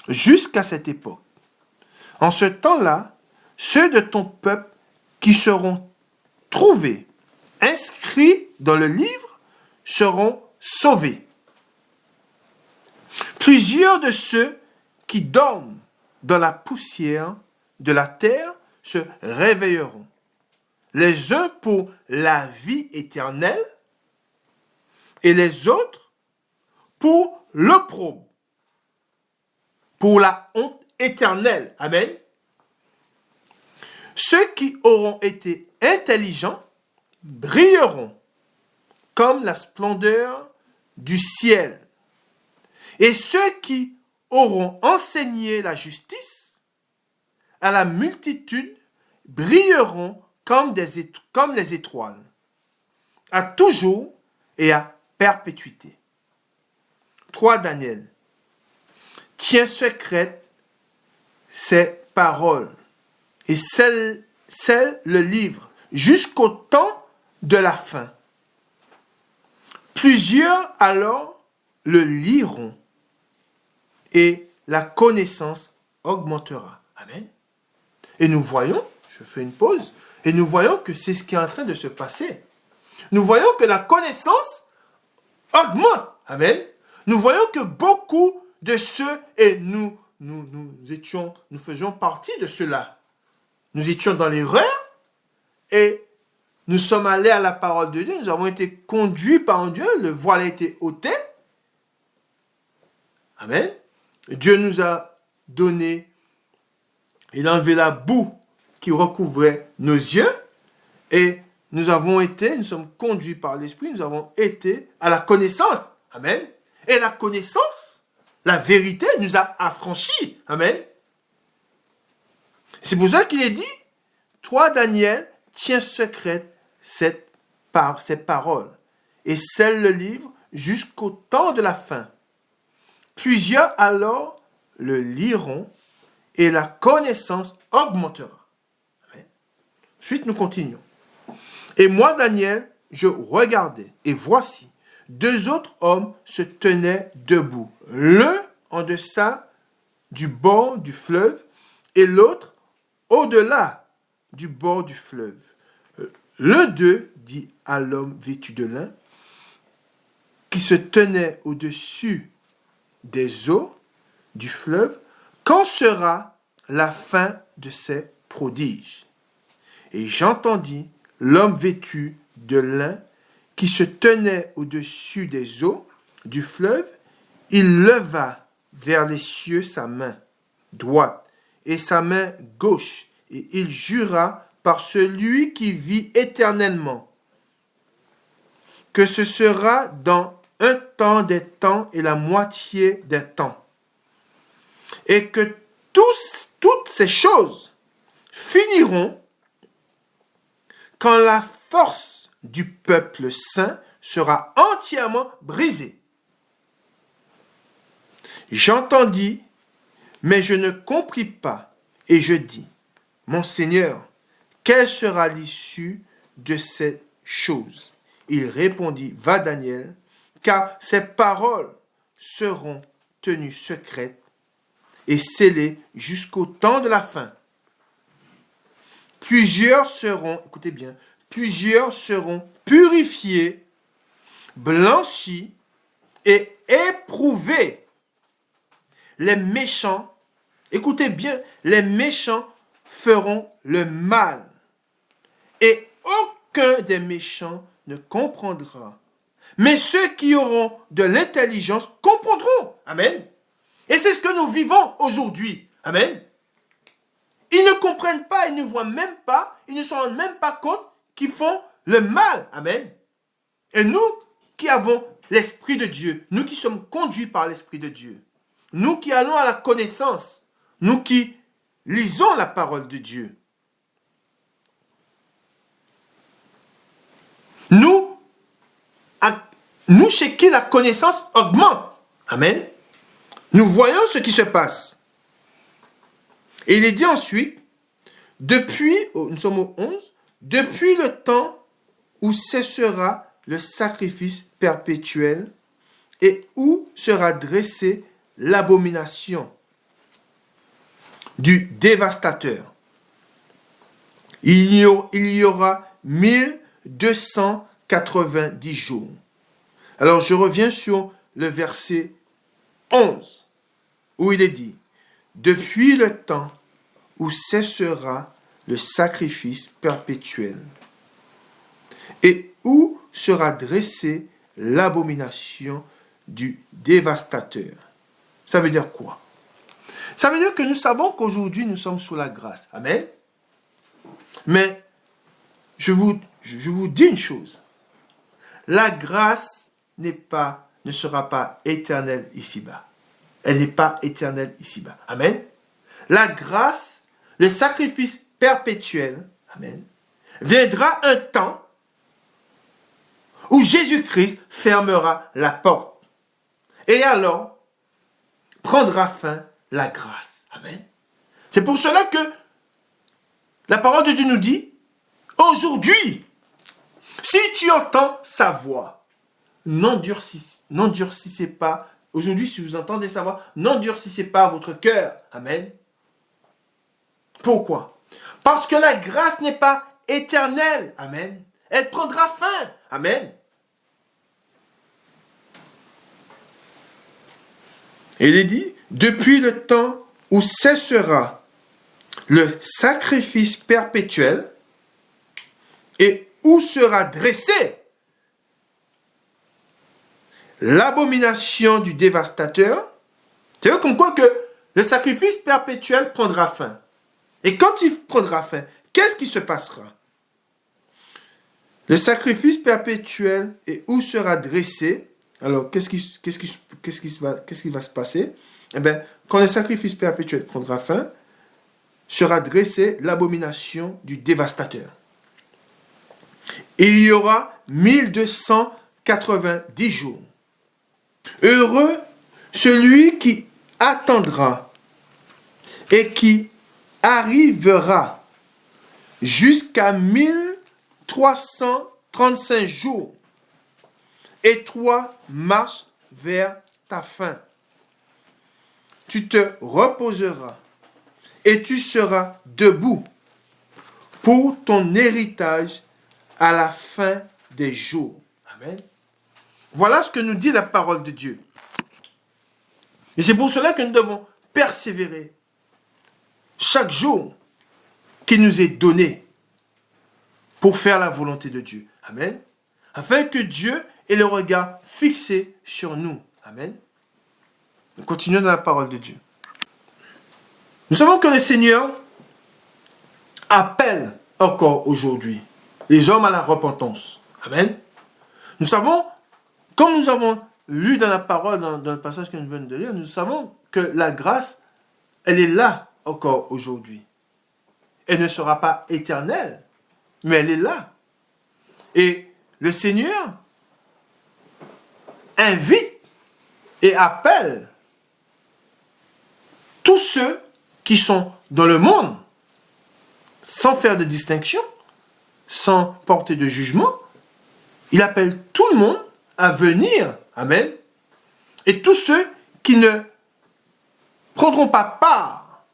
Speaker 1: jusqu'à cette époque. En ce temps-là, ceux de ton peuple qui seront trouvés, inscrits dans le livre, seront sauvés. Plusieurs de ceux qui dorment dans la poussière de la terre se réveilleront, les uns pour la vie éternelle et les autres pour l'opprobre, pour la honte éternelle. Amen. Ceux qui auront été intelligents brilleront comme la splendeur du ciel. Et ceux qui auront enseigné la justice à la multitude brilleront comme les étoiles, à toujours et à perpétuité. 3 Daniel. Tiens secrète ces paroles et scelle le livre jusqu'au temps de la fin. Plusieurs alors le liront et la connaissance augmentera. Amen. Et nous voyons, je fais une pause, et nous voyons que c'est ce qui est en train de se passer. Nous voyons que la connaissance augmente. Amen. Nous voyons que beaucoup de ceux, et nous faisions partie de cela. Nous étions dans l'erreur et nous sommes allés à la parole de Dieu. Nous avons été conduits par Dieu. Le voile a été ôté. Amen. Dieu nous a donné, il a enlevé la boue qui recouvrait nos yeux et nous sommes conduits par l'Esprit, nous avons été à la connaissance. Amen. Et la connaissance, la vérité nous a affranchis. Amen. C'est pour ça qu'il est dit, toi Daniel, tiens secrète ces paroles et scelle le livre jusqu'au temps de la fin. Plusieurs alors le liront et la connaissance augmentera. Amen. Ensuite, nous continuons. Et moi, Daniel, je regardais, et voici, 2 autres hommes se tenaient debout, l'un en deçà du bord du fleuve et l'autre au-delà du bord du fleuve. L'un d'eux dit à l'homme vêtu de lin, qui se tenait au-dessus des eaux du fleuve, quand sera la fin de ces prodiges? Et j'entendis l'homme vêtu de lin qui se tenait au-dessus des eaux du fleuve. Il leva vers les cieux sa main droite et sa main gauche, et il jura par celui qui vit éternellement que ce sera dans un temps des temps et la moitié des temps, et que toutes ces choses finiront quand la force du peuple saint sera entièrement brisée. J'entendis, mais je ne compris pas, et je dis, mon Seigneur, quelle sera l'issue de ces choses? Il répondit, va Daniel, car ces paroles seront tenues secrètes et scellées jusqu'au temps de la fin. Plusieurs seront, écoutez bien, plusieurs seront purifiés, blanchis et éprouvés. Les méchants, écoutez bien, les méchants feront le mal. Et aucun des méchants ne comprendra. Mais ceux qui auront de l'intelligence comprendront. Amen. Et c'est ce que nous vivons aujourd'hui. Amen. Ils ne comprennent pas, ils ne voient même pas, ils ne se rendent même pas compte qu'ils font le mal. Amen. Et nous qui avons l'Esprit de Dieu, nous qui sommes conduits par l'Esprit de Dieu, nous qui allons à la connaissance, nous qui lisons la parole de Dieu, nous chez qui la connaissance augmente. Amen. Nous voyons ce qui se passe. Et il est dit ensuite, nous sommes au 11, depuis le temps où cessera le sacrifice perpétuel et où sera dressée l'abomination du dévastateur. Il y aura 1290 jours. Alors je reviens sur le verset 11, où il est dit, depuis le temps où cessera le sacrifice perpétuel et où sera dressée l'abomination du dévastateur. Ça veut dire quoi? Ça veut dire que nous savons qu'aujourd'hui nous sommes sous la grâce. Amen. Mais je vous dis une chose. La grâce ne sera pas éternelle ici-bas. Elle n'est pas éternelle ici-bas. Amen. La grâce, le sacrifice perpétuel, amen, viendra un temps où Jésus-Christ fermera la porte. Et alors, prendra fin la grâce. Amen. C'est pour cela que la parole de Dieu nous dit, aujourd'hui, si tu entends sa voix, n'endurcissez pas. Aujourd'hui, si vous entendez sa voix, n'endurcissez pas votre cœur. Amen. Pourquoi? Parce que la grâce n'est pas éternelle. Amen. Elle prendra fin. Amen. Et il est dit, depuis le temps où cessera le sacrifice perpétuel et où sera dressée l'abomination du dévastateur, c'est comme quoi que le sacrifice perpétuel prendra fin. Et quand il prendra fin, qu'est-ce qui se passera? Le sacrifice perpétuel et où sera dressé. Alors, qu'est-ce qui va se passer? Eh bien, quand le sacrifice perpétuel prendra fin, sera dressée l'abomination du dévastateur. Et il y aura 1290 jours. Heureux celui qui attendra et qui arrivera jusqu'à 1335 jours. Et toi, marche vers ta fin. Tu te reposeras et tu seras debout pour ton héritage à la fin des jours. Amen. Voilà ce que nous dit la parole de Dieu. Et c'est pour cela que nous devons persévérer chaque jour qui nous est donné pour faire la volonté de Dieu. Amen. Afin que Dieu ait le regard fixé sur nous. Amen. Nous continuons dans la parole de Dieu. Nous savons que le Seigneur appelle encore aujourd'hui les hommes à la repentance. Amen. Nous savons, comme nous avons lu dans la parole, dans le passage que nous venons de lire, nous savons que la grâce, elle est là encore aujourd'hui. Elle ne sera pas éternelle, mais elle est là. Et le Seigneur invite et appelle tous ceux qui sont dans le monde, sans faire de distinction, sans porter de jugement. Il appelle tout le monde à venir. Amen. Et tous ceux qui ne prendront pas part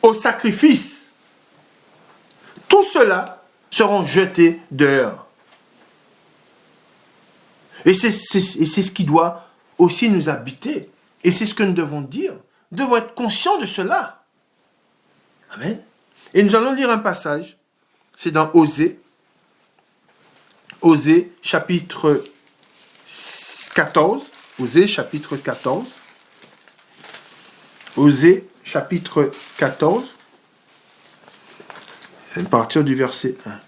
Speaker 1: au sacrifice, tous ceux-là seront jetés dehors. Et c'est ce qui doit aussi nous habiter. Et c'est ce que nous devons dire. Nous devons être conscients de cela. Amen. Et nous allons lire un passage. C'est dans Osée. Osée, chapitre 14. Osée, chapitre 14. Osée, chapitre 14. À partir du verset 1.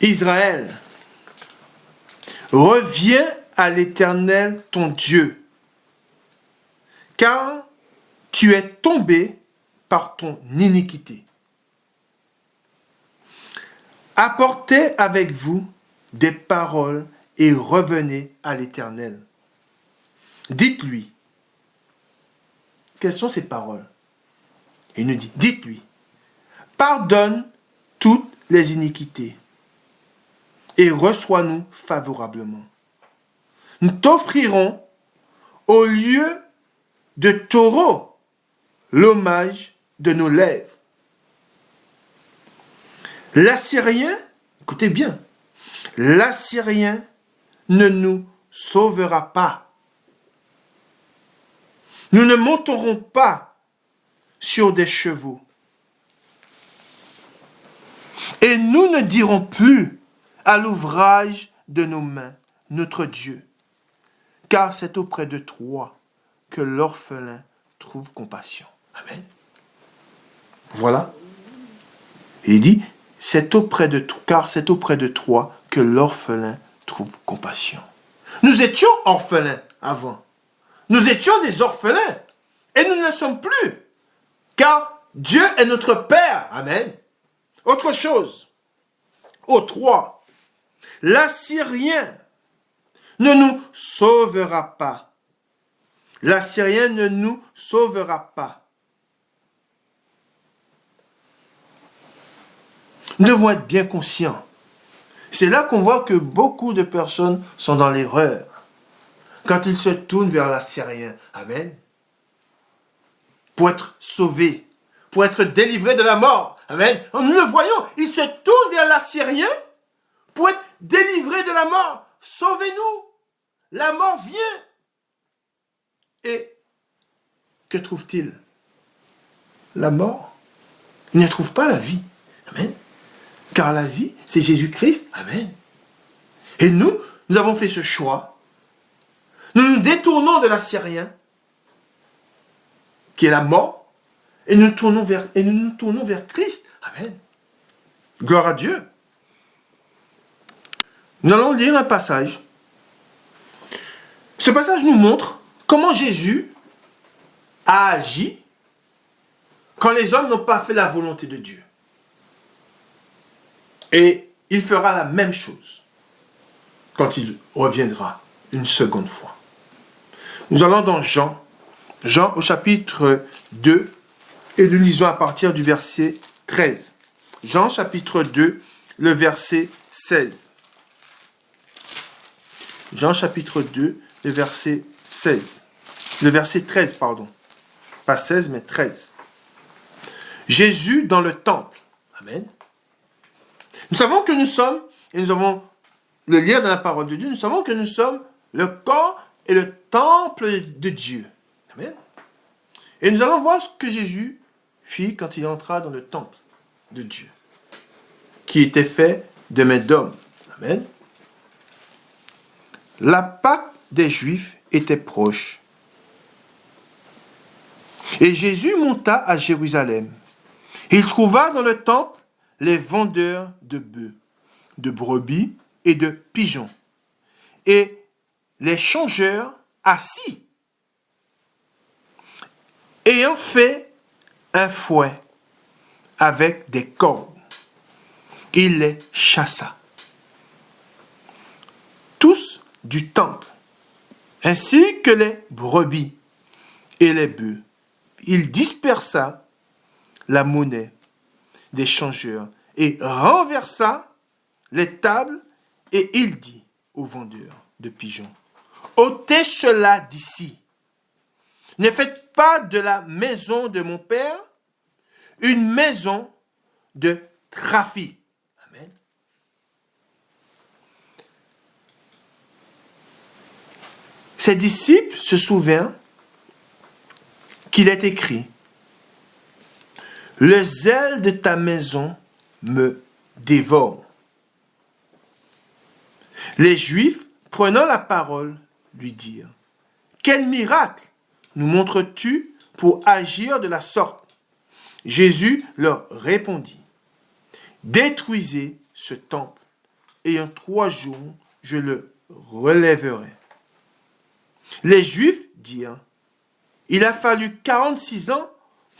Speaker 1: Israël, reviens à l'Éternel ton Dieu, car tu es tombé par ton iniquité. Apportez avec vous des paroles et revenez à l'Éternel. Dites-lui. Quelles sont ces paroles? Il nous dit, dites-lui, pardonne toutes les iniquités et reçois-nous favorablement. Nous t'offrirons au lieu de taureau l'hommage de nos lèvres. L'Assyrien, écoutez bien, l'Assyrien ne nous sauvera pas. Nous ne monterons pas sur des chevaux. Et nous ne dirons plus à l'ouvrage de nos mains, notre Dieu, car c'est auprès de toi que l'orphelin trouve compassion. Amen. Voilà. Il dit, car c'est auprès de toi que l'orphelin trouve compassion. Nous étions orphelins avant. Nous étions des orphelins. Et nous ne le sommes plus. Car Dieu est notre Père. Amen. Autre chose. Au 3. L'Assyrien ne nous sauvera pas. L'Assyrien ne nous sauvera pas. Nous devons être bien conscients. C'est là qu'on voit que beaucoup de personnes sont dans l'erreur. Quand ils se tournent vers l'Assyrien. Amen. Pour être sauvés. Pour être délivrés de la mort. Amen. Nous le voyons. Ils se tournent vers l'Assyrien pour être délivrés de la mort. Sauvez-nous. La mort vient. Et que trouve-t-il? La mort. Il ne trouve pas la vie. Amen. Car la vie, c'est Jésus-Christ. Amen. Et nous avons fait ce choix. Nous nous détournons de l'Assyrien, qui est la mort, et nous nous tournons vers Christ. Amen. Gloire à Dieu. Nous allons lire un passage. Ce passage nous montre comment Jésus a agi quand les hommes n'ont pas fait la volonté de Dieu. Et il fera la même chose quand il reviendra une seconde fois. Nous allons dans Jean au chapitre 2, et nous lisons à partir du verset 13. Jean chapitre 2, le verset 16. Jean chapitre 2, le verset 16. Le verset 13, pardon. Pas 16, mais 13. Jésus dans le temple. Amen. Nous savons que nous sommes, et nous avons le lire dans la parole de Dieu, nous savons que nous sommes le corps et le temple de Dieu. Amen. Et nous allons voir ce que Jésus fit quand il entra dans le temple de Dieu, qui était fait de mains d'hommes. Amen. La Pâque des Juifs était proche. Et Jésus monta à Jérusalem. Il trouva dans le temple les vendeurs de bœufs, de brebis et de pigeons, et les changeurs assis, ayant fait un fouet avec des cordes. Il les chassa, tous du temple, ainsi que les brebis et les bœufs. Il dispersa la monnaie des changeurs et renversa les tables, et il dit aux vendeurs de pigeons, ôtez cela d'ici. Ne faites pas de la maison de mon père une maison de trafic. Amen. Ses disciples se souviennent qu'il est écrit, le zèle de ta maison me dévore. Les Juifs, prenant la parole, lui dirent, quel miracle nous montres-tu pour agir de la sorte? Jésus leur répondit, détruisez ce temple, et en 3 jours, je le relèverai. Les Juifs dirent, il a fallu 46 ans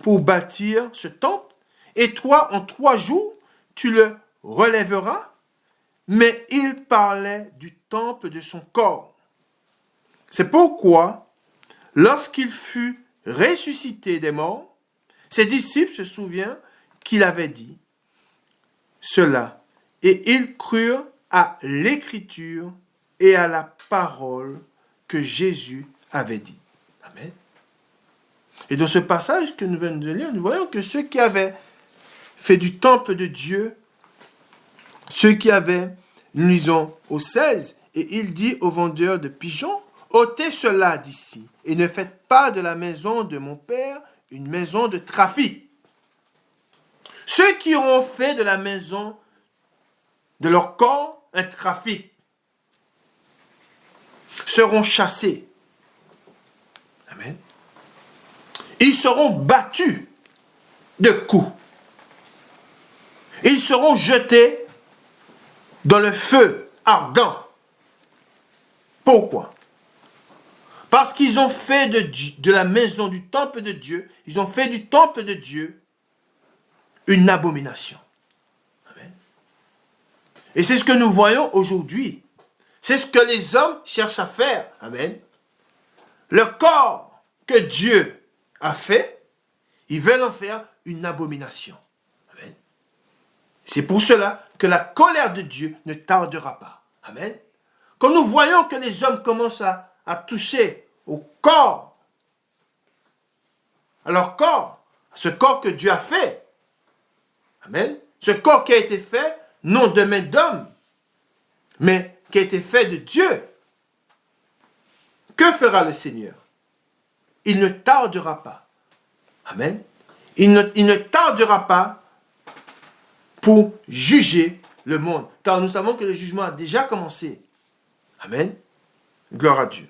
Speaker 1: pour bâtir ce temple, et toi, en 3 jours, tu le relèveras? Mais il parlait du temple de son corps. C'est pourquoi, lorsqu'il fut ressuscité des morts, ses disciples se souviennent qu'il avait dit cela, et ils crurent à l'écriture et à la parole que Jésus avait dit. Amen. Et dans ce passage que nous venons de lire, nous voyons que ceux qui avaient fait du temple de Dieu, ceux qui avaient, nous lisons au 16, et il dit aux vendeurs de pigeons, ôtez cela d'ici, et ne faites pas de la maison de mon père une maison de trafic. Ceux qui auront fait de la maison de leur corps un trafic seront chassés. Amen. Ils seront battus de coups. Ils seront jetés dans le feu ardent. Pourquoi? Parce qu'ils ont fait de la maison du temple de Dieu, ils ont fait du temple de Dieu une abomination. Amen. Et c'est ce que nous voyons aujourd'hui. C'est ce que les hommes cherchent à faire. Amen. Le corps que Dieu a fait, ils veulent en faire une abomination. Amen. C'est pour cela que la colère de Dieu ne tardera pas. Amen. Quand nous voyons que les hommes commencent à toucher au corps, à leur corps, ce corps que Dieu a fait, amen, ce corps qui a été fait, non de main d'homme, mais qui a été fait de Dieu, que fera le Seigneur? Il ne tardera pas. Amen. Il ne tardera pas pour juger le monde, car nous savons que le jugement a déjà commencé. Amen. Gloire à Dieu.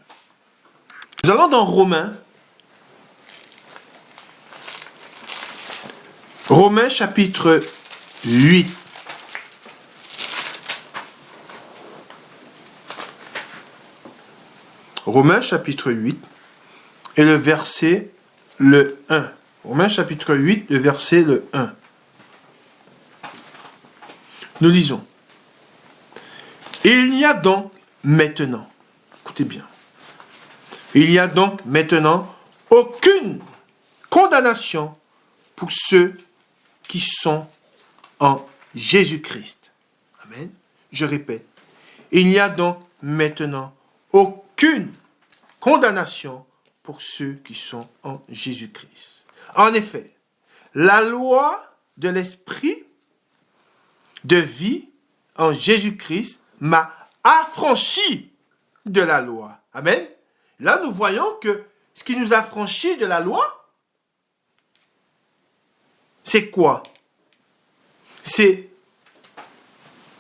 Speaker 1: Nous allons dans Romains. Romains chapitre 8. Romains chapitre 8 et le verset le 1. Romains chapitre 8, le verset le 1. Nous lisons. Il n'y a donc maintenant, écoutez bien, il n'y a donc maintenant aucune condamnation pour ceux qui sont en Jésus-Christ. Amen. Je répète, il n'y a donc maintenant aucune condamnation pour ceux qui sont en Jésus-Christ. En effet, la loi de l'Esprit de vie en Jésus-Christ m'a affranchi de la loi. Amen. Là, nous voyons que ce qui nous affranchit de la loi, c'est quoi? C'est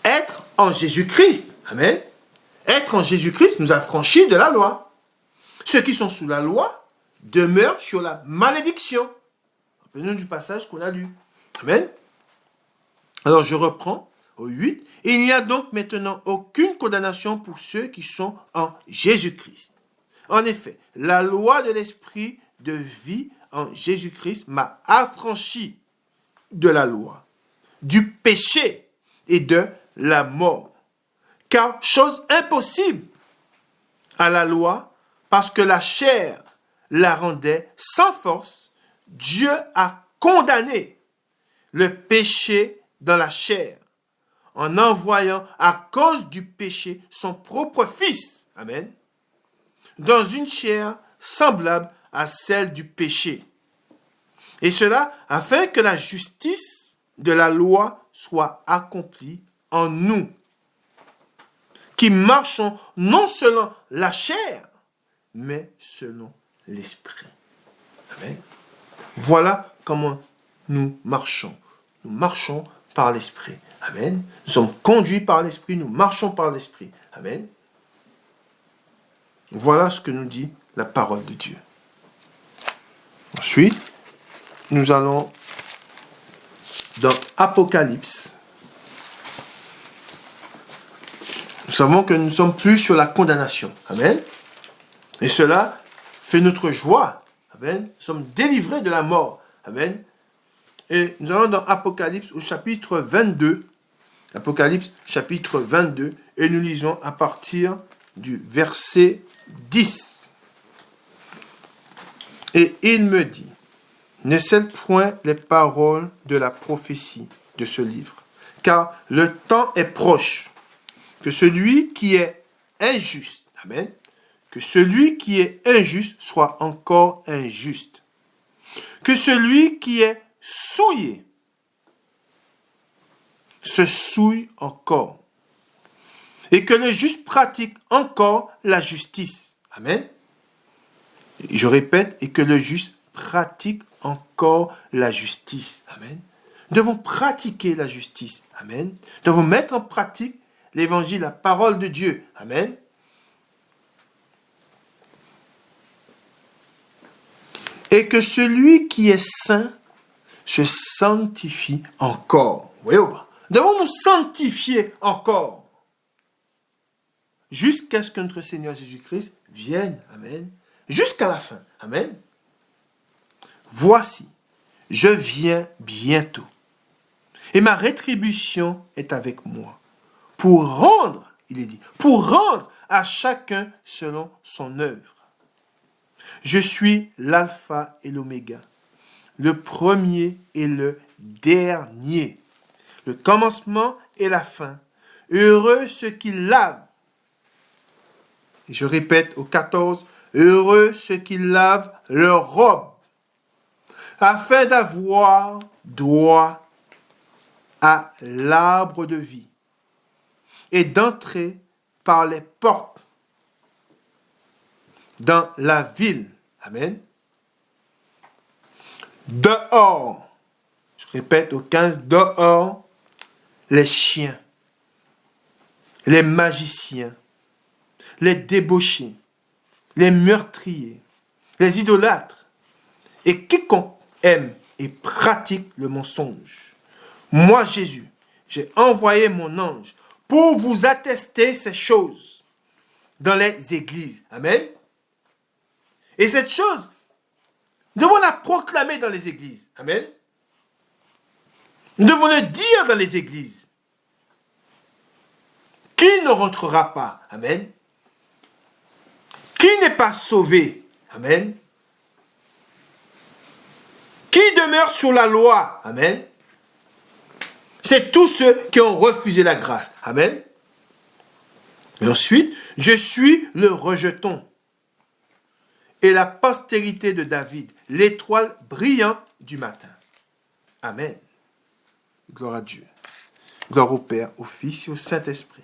Speaker 1: être en Jésus-Christ. Amen. Être en Jésus-Christ nous affranchit de la loi. Ceux qui sont sous la loi demeurent sur la malédiction. Rappelez-nous du passage qu'on a lu. Amen. Alors, je reprends au 8. Il n'y a donc maintenant aucune condamnation pour ceux qui sont en Jésus-Christ. En effet, la loi de l'esprit de vie en Jésus-Christ m'a affranchi de la loi, du péché et de la mort. Car chose impossible à la loi, parce que la chair la rendait sans force, Dieu a condamné le péché dans la chair, en envoyant à cause du péché son propre Fils, amen, dans une chair semblable à celle du péché. Et cela afin que la justice de la loi soit accomplie en nous, qui marchons non selon la chair, mais selon l'esprit. Amen. Voilà comment nous marchons. Nous marchons par l'esprit. Amen. Nous sommes conduits par l'esprit, nous marchons par l'esprit. Amen. Voilà ce que nous dit la parole de Dieu. Ensuite, nous allons dans Apocalypse. Nous savons que nous ne sommes plus sur la condamnation. Amen. Et cela fait notre joie. Amen. Nous sommes délivrés de la mort. Amen. Et nous allons dans Apocalypse au chapitre 22. Apocalypse chapitre 22. Et nous lisons à partir du verset 10. Et il me dit, ne scelle point les paroles de la prophétie de ce livre, car le temps est proche. Que celui qui est injuste, amen, que celui qui est injuste soit encore injuste. Que celui qui est souillé se souille encore. Et que le juste pratique encore la justice. Amen. Je répète, et que le juste pratique encore la justice. Amen. Nous devons pratiquer la justice. Amen. Nous devons mettre en pratique l'évangile, la parole de Dieu. Amen. Et que celui qui est saint se sanctifie encore. Voyez ou pas? Nous devons nous sanctifier encore. Jusqu'à ce que notre Seigneur Jésus-Christ vienne. Amen. Jusqu'à la fin. Amen. Voici, je viens bientôt. Et ma rétribution est avec moi. Pour rendre, il est dit, pour rendre à chacun selon son œuvre. Je suis l'alpha et l'oméga, le premier et le dernier, le commencement et la fin. Heureux ceux qui lavent. Et je répète au 14, heureux ceux qui lavent leurs robes, afin d'avoir droit à l'arbre de vie et d'entrer par les portes dans la ville. Amen. Dehors, je répète au 15, dehors, les chiens, les magiciens, les débauchés, les meurtriers, les idolâtres et quiconque aime et pratique le mensonge. Moi, Jésus, j'ai envoyé mon ange pour vous attester ces choses dans les églises. Amen. Et cette chose, nous devons la proclamer dans les églises. Amen. Nous devons le dire dans les églises. Qui ne rentrera pas? Amen. Qui n'est pas sauvé? Amen. Qui demeure sur la loi? Amen. C'est tous ceux qui ont refusé la grâce. Amen. Et ensuite, je suis le rejeton et la postérité de David, l'étoile brillante du matin. Amen. Gloire à Dieu. Gloire au Père, au Fils et au Saint-Esprit,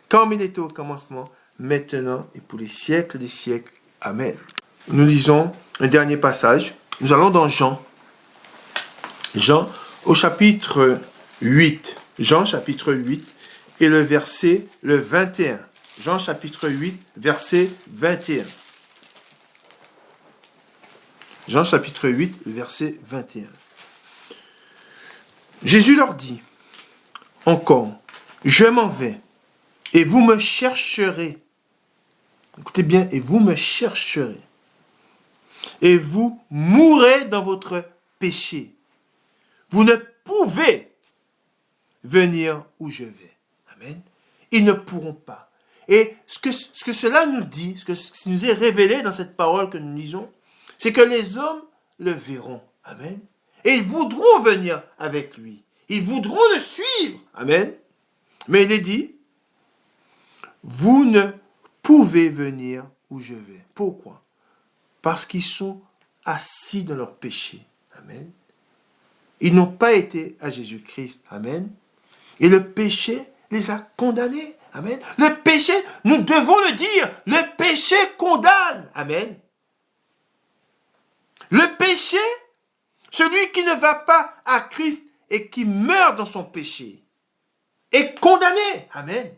Speaker 1: comme il était au commencement, maintenant et pour les siècles des siècles. Amen. Nous lisons un dernier passage. Nous allons dans Jean. Jean au chapitre 8. Jean chapitre 8 et le 21. Jean chapitre 8, verset 21. Jean chapitre 8, verset 21. Jésus leur dit encore, je m'en vais et vous me chercherez. Écoutez bien, et vous me chercherez. Et vous mourrez dans votre péché. Vous ne pouvez venir où je vais. Amen. Ils ne pourront pas. Et ce que cela nous dit, ce qui nous est révélé dans cette parole que nous lisons, c'est que les hommes le verront. Amen. Et ils voudront venir avec lui. Ils voudront le suivre. Amen. Mais il est dit, vous ne pouvez venir où je vais. Pourquoi? Parce qu'ils sont assis dans leur péché. Amen. Ils n'ont pas été à Jésus-Christ. Amen. Et le péché les a condamnés. Amen. Le péché, nous devons le dire, le péché condamne. Amen. Le péché, celui qui ne va pas à Christ et qui meurt dans son péché, est condamné. Amen.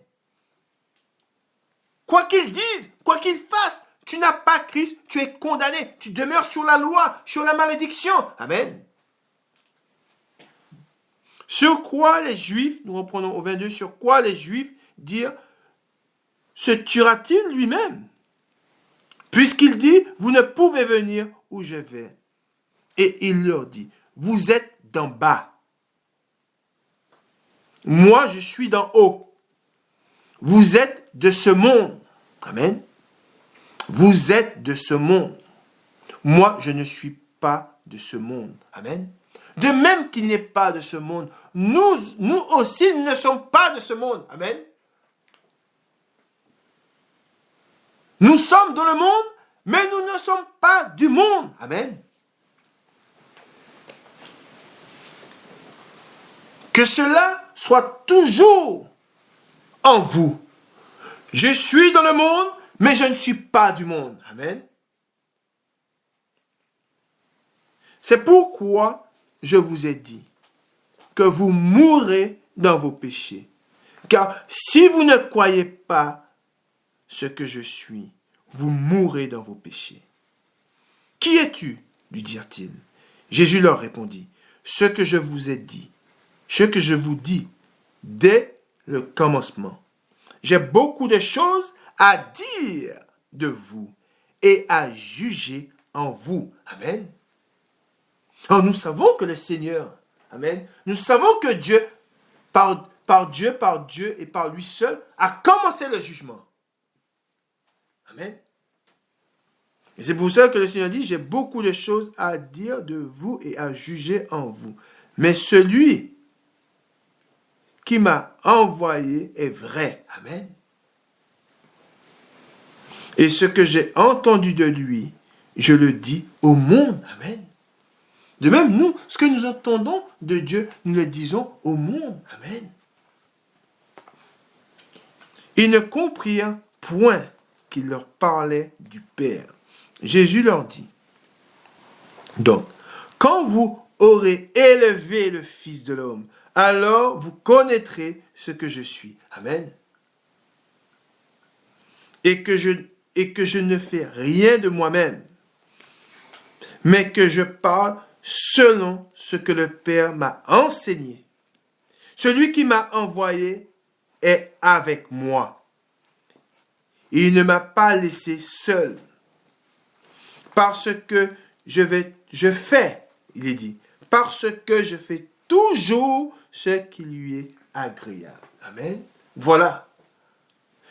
Speaker 1: Quoi qu'il dise, quoi qu'il fasse, tu n'as pas Christ, tu es condamné. Tu demeures sur la loi, sur la malédiction. Amen. Sur quoi les Juifs, nous reprenons au 22, sur quoi les Juifs dirent, se tuera-t-il lui-même? Puisqu'il dit, vous ne pouvez venir où je vais. Et il leur dit, vous êtes d'en bas. Moi, je suis d'en haut. Vous êtes de ce monde. Amen. Vous êtes de ce monde. Moi, je ne suis pas de ce monde. Amen. De même qu'il n'est pas de ce monde, nous aussi, nous ne sommes pas de ce monde. Amen. Nous sommes dans le monde, mais nous ne sommes pas du monde. Amen. Que cela soit toujours en vous. Je suis dans le monde, mais je ne suis pas du monde. Amen. C'est pourquoi je vous ai dit que vous mourrez dans vos péchés. Car si vous ne croyez pas ce que je suis, vous mourrez dans vos péchés. Qui es-tu? Lui dirent-ils. Jésus leur répondit, ce que je vous ai dit, ce que je vous dis dès le commencement. J'ai beaucoup de choses à dire de vous et à juger en vous. Amen. Alors nous savons que le Seigneur, amen, nous savons que Dieu, par Dieu et par lui seul, a commencé le jugement. Amen. Et c'est pour ça que le Seigneur dit, j'ai beaucoup de choses à dire de vous et à juger en vous. Mais celui qui m'a envoyé est vrai. Amen. Et ce que j'ai entendu de lui, je le dis au monde. Amen. De même, nous, ce que nous entendons de Dieu, nous le disons au monde. Amen. Ils ne comprirent point qu'il leur parlait du Père. Jésus leur dit, donc, quand vous aurez élevé le Fils de l'homme, alors vous connaîtrez ce que je suis. Amen. Et que je ne fais rien de moi-même, mais que je parle selon ce que le Père m'a enseigné. Celui qui m'a envoyé est avec moi. Il ne m'a pas laissé seul. Parce que je fais, il est dit, parce que je fais toujours ce qui lui est agréable. Amen. Voilà.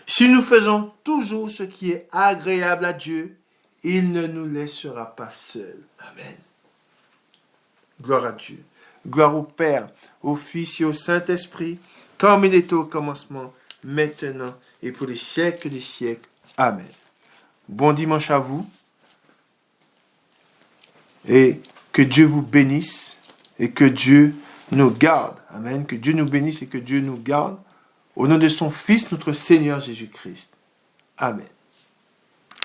Speaker 1: Si nous faisons toujours ce qui est agréable à Dieu, il ne nous laissera pas seuls. Amen. Gloire à Dieu. Gloire au Père, au Fils et au Saint-Esprit, comme il était au commencement, maintenant et pour les siècles des siècles. Amen. Bon dimanche à vous. Et que Dieu vous bénisse et que Dieu nous garde. Amen. Que Dieu nous bénisse et que Dieu nous garde. Au nom de son Fils, notre Seigneur Jésus-Christ. Amen.